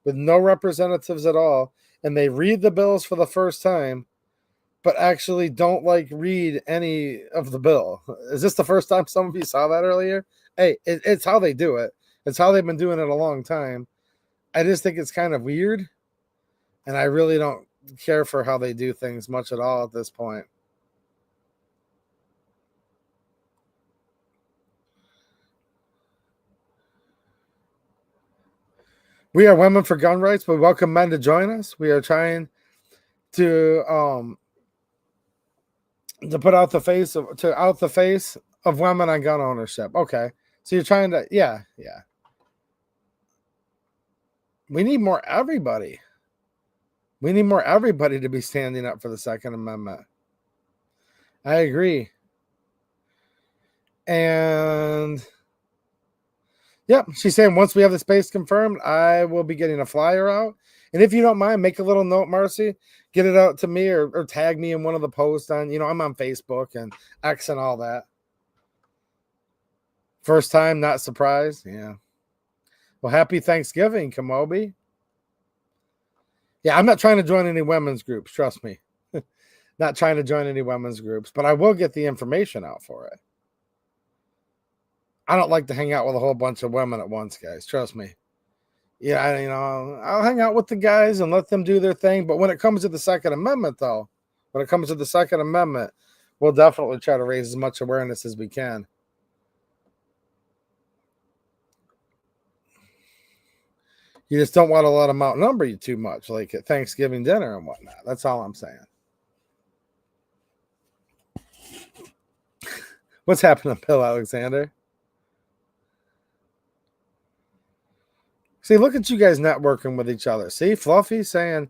with no representatives at all, and they read the bills for the first time, but actually don't read any of the bill? Is this the first time some of you saw that earlier? Hey, it's how they do it. It's how they've been doing it a long time. I just think it's kind of weird, and I really don't care for how they do things much at all at this point. We are Women for Gun Rights. We welcome men to join us. We are trying to put out the face of women on gun ownership. Okay, so you're trying to, yeah. We need more everybody. We need more everybody to be standing up for the Second Amendment. I agree. And yep, she's saying once we have the space confirmed, I will be getting a flyer out. And if you don't mind, make a little note, Marcy. Get it out to me or tag me in one of the posts on, I'm on Facebook and X and all that. First time, not surprised. Yeah. Well, happy Thanksgiving, Kamobi. Yeah, I'm not trying to join any women's groups. Trust me. Not trying to join any women's groups, but I will get the information out for it. I don't like to hang out with a whole bunch of women at once, guys. Trust me. Yeah, I'll hang out with the guys and let them do their thing. But when it comes to the Second Amendment, though, we'll definitely try to raise as much awareness as we can. You just don't want to let them outnumber you too much, like at Thanksgiving dinner and whatnot. That's all I'm saying. What's happening, Bill Alexander? See, look at you guys networking with each other. See, Fluffy saying,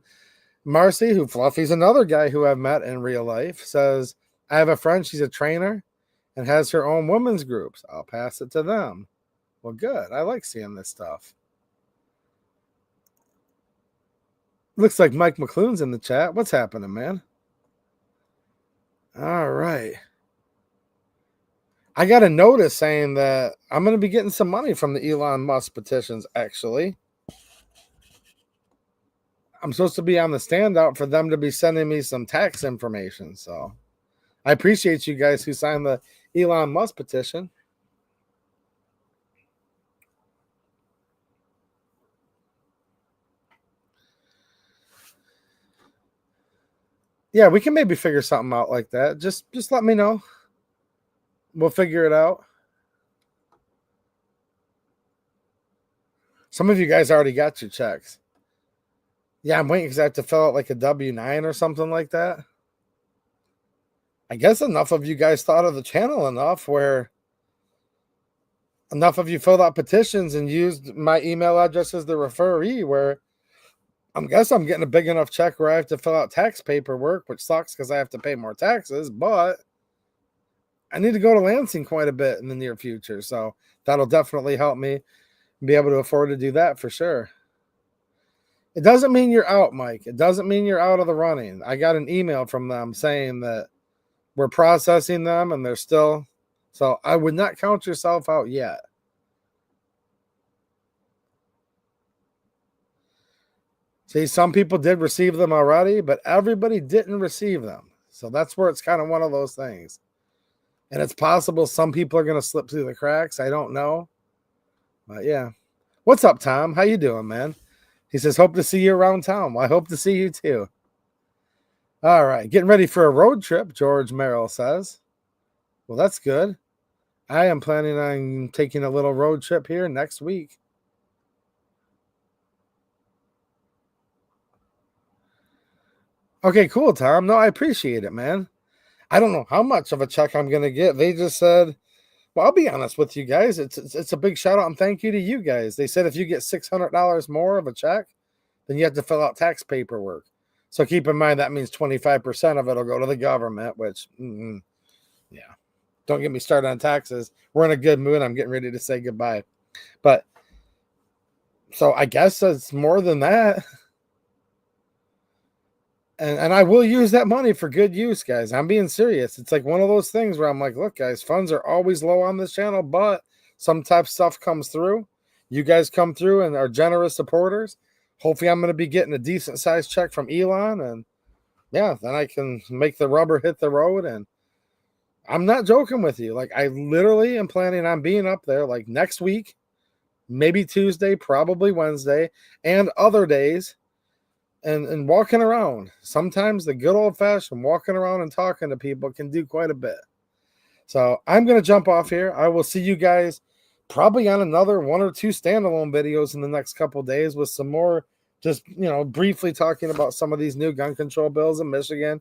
Marcy, Fluffy's another guy who I've met in real life, says, I have a friend, she's a trainer and has her own women's groups. I'll pass it to them. Well, good. I like seeing this stuff. Looks like Mike McClune's in the chat. What's happening, man? All right. I got a notice saying that I'm going to be getting some money from the Elon Musk petitions, actually. I'm supposed to be on the standout for them to be sending me some tax information. So I appreciate you guys who signed the Elon Musk petition. Yeah, we can maybe figure something out like that. Just let me know. We'll figure it out. Some of you guys already got your checks. Yeah, I'm waiting because I have to fill out like a W-9 or something like that. I guess enough of you guys thought of the channel enough where enough of you filled out petitions and used my email address as the referee, where I guess I'm getting a big enough check where I have to fill out tax paperwork, which sucks because I have to pay more taxes, but I need to go to Lansing quite a bit in the near future. So that'll definitely help me be able to afford to do that for sure. It doesn't mean you're out, Mike. It doesn't mean you're out of the running. I got an email from them saying that we're processing them and they're still. So I would not count yourself out yet. See, some people did receive them already, but everybody didn't receive them. So that's where it's kind of one of those things. And it's possible some people are going to slip through the cracks. I don't know. But yeah. What's up, Tom? How you doing, man? He says, hope to see you around town. Well, I hope to see you too. All right. Getting ready for a road trip, George Merrill says. Well, that's good. I am planning on taking a little road trip here next week. Okay, cool, Tom. No, I appreciate it, man. I don't know how much of a check I'm going to get. They just said, well, I'll be honest with you guys. It's a big shout out and thank you to you guys. They said if you get $600 more of a check, then you have to fill out tax paperwork. So keep in mind that means 25% of it will go to the government, which, yeah. Don't get me started on taxes. We're in a good mood. I'm getting ready to say goodbye. But so I guess it's more than that. And I will use that money for good use, guys. I'm being serious. It's like one of those things where I'm like, look, guys, funds are always low on this channel, but some type of stuff comes through. You guys come through and are generous supporters. Hopefully I'm going to be getting a decent sized check from Elon. And yeah, then I can make the rubber hit the road. And I'm not joking with you. Like, I literally am planning on being up there like next week, maybe Tuesday, probably Wednesday, and other days. And walking around. Sometimes the good old-fashioned walking around and talking to people can do quite a bit. So I'm going to jump off here. I will see you guys probably on another 1 or 2 standalone videos in the next couple of days with some more, just, briefly talking about some of these new gun control bills in Michigan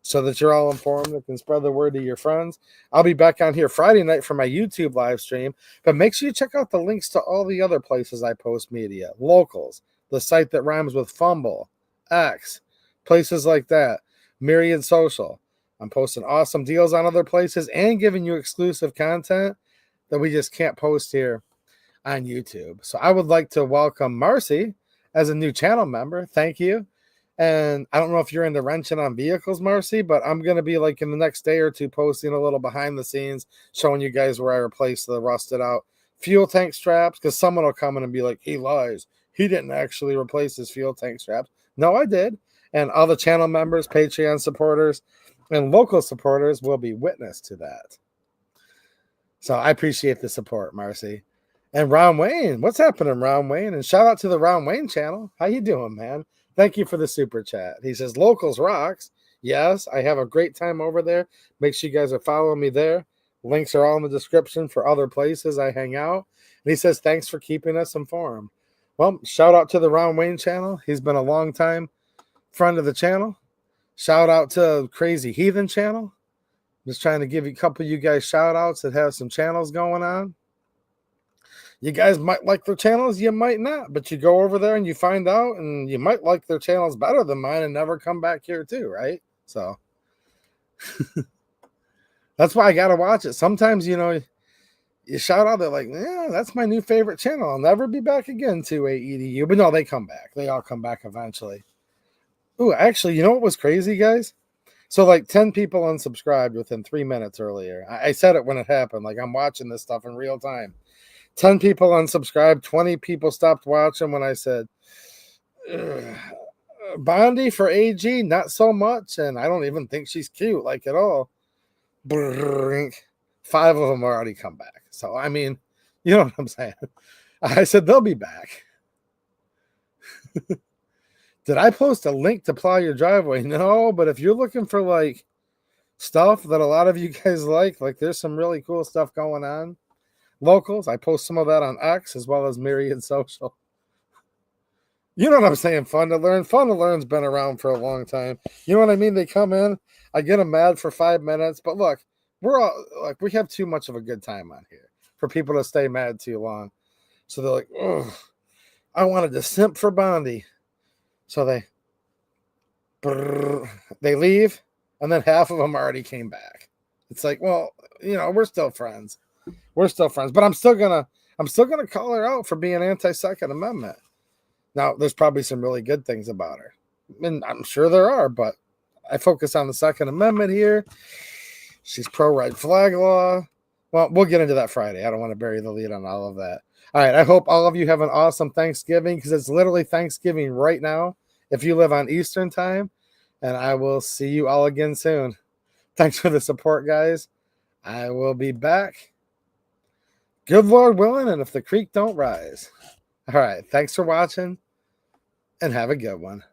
so that you're all informed and can spread the word to your friends. I'll be back on here Friday night for my YouTube live stream, but make sure you check out the links to all the other places I post media. Locals, the site that rhymes with fumble, X, places like that, Myriad Social. I'm posting awesome deals on other places and giving you exclusive content that we just can't post here on YouTube. So I would like to welcome Marcy as a new channel member. Thank you. And I don't know if you're into wrenching on vehicles, Marcy, but I'm going to be like in the next day or two posting a little behind the scenes, showing you guys where I replaced the rusted out fuel tank straps, because someone will come in and be like, he lies. He didn't actually replace his fuel tank straps. No, I did. And all the channel members, Patreon supporters, and local supporters will be witness to that. So I appreciate the support, Marcy. And Ron Wayne, what's happening, Ron Wayne? And shout out to the Ron Wayne channel. How you doing, man? Thank you for the super chat. He says, Locals rocks. Yes, I have a great time over there. Make sure you guys are following me there. Links are all in the description for other places I hang out. And he says, thanks for keeping us informed. Well, shout out to the Ron Wayne channel. He's been a long time friend of the channel. Shout out to Crazy Heathen channel. Just trying to give a couple of you guys shout outs that have some channels going on. You guys might like their channels, you might not, but you go over there and you find out, and you might like their channels better than mine and never come back here too, right? So that's why I got to watch it. Sometimes, you shout out, they're like, yeah, that's my new favorite channel. I'll never be back again to AEDU. But no, they come back. They all come back eventually. Ooh, actually, you know what was crazy, guys? So like 10 people unsubscribed within 3 minutes earlier. I said it when it happened. Like, I'm watching this stuff in real time. 10 people unsubscribed. 20 people stopped watching when I said, Bondi for AG, not so much. And I don't even think she's cute, like at all. 5 of them already come back. So, I mean, you know what I'm saying? I said they'll be back. Did I post a link to plow your driveway? No, but if you're looking for like stuff that a lot of you guys like there's some really cool stuff going on. Locals, I post some of that on X as well as Myriad Social. You know what I'm saying? Fun to Learn. Fun to Learn's been around for a long time. You know what I mean? They come in, I get them mad for 5 minutes, but look, we're all like, we have too much of a good time on here. for people to stay mad too long. So they're like, oh, I wanted to simp for Bondi. So they leave, and then half of them already came back. It's like, well, we're still friends. We're still friends, but I'm still gonna call her out for being anti-Second Amendment. Now, there's probably some really good things about her, and I'm sure there are, but I focus on the Second Amendment here. She's pro-red flag law. Well, we'll get into that Friday. I don't want to bury the lead on all of that. All right, I hope all of you have an awesome Thanksgiving, because it's literally Thanksgiving right now if you live on Eastern time, and I will see you all again soon. Thanks for the support, guys. I will be back. Good Lord willing, and if the creek don't rise. All right, thanks for watching, and have a good one.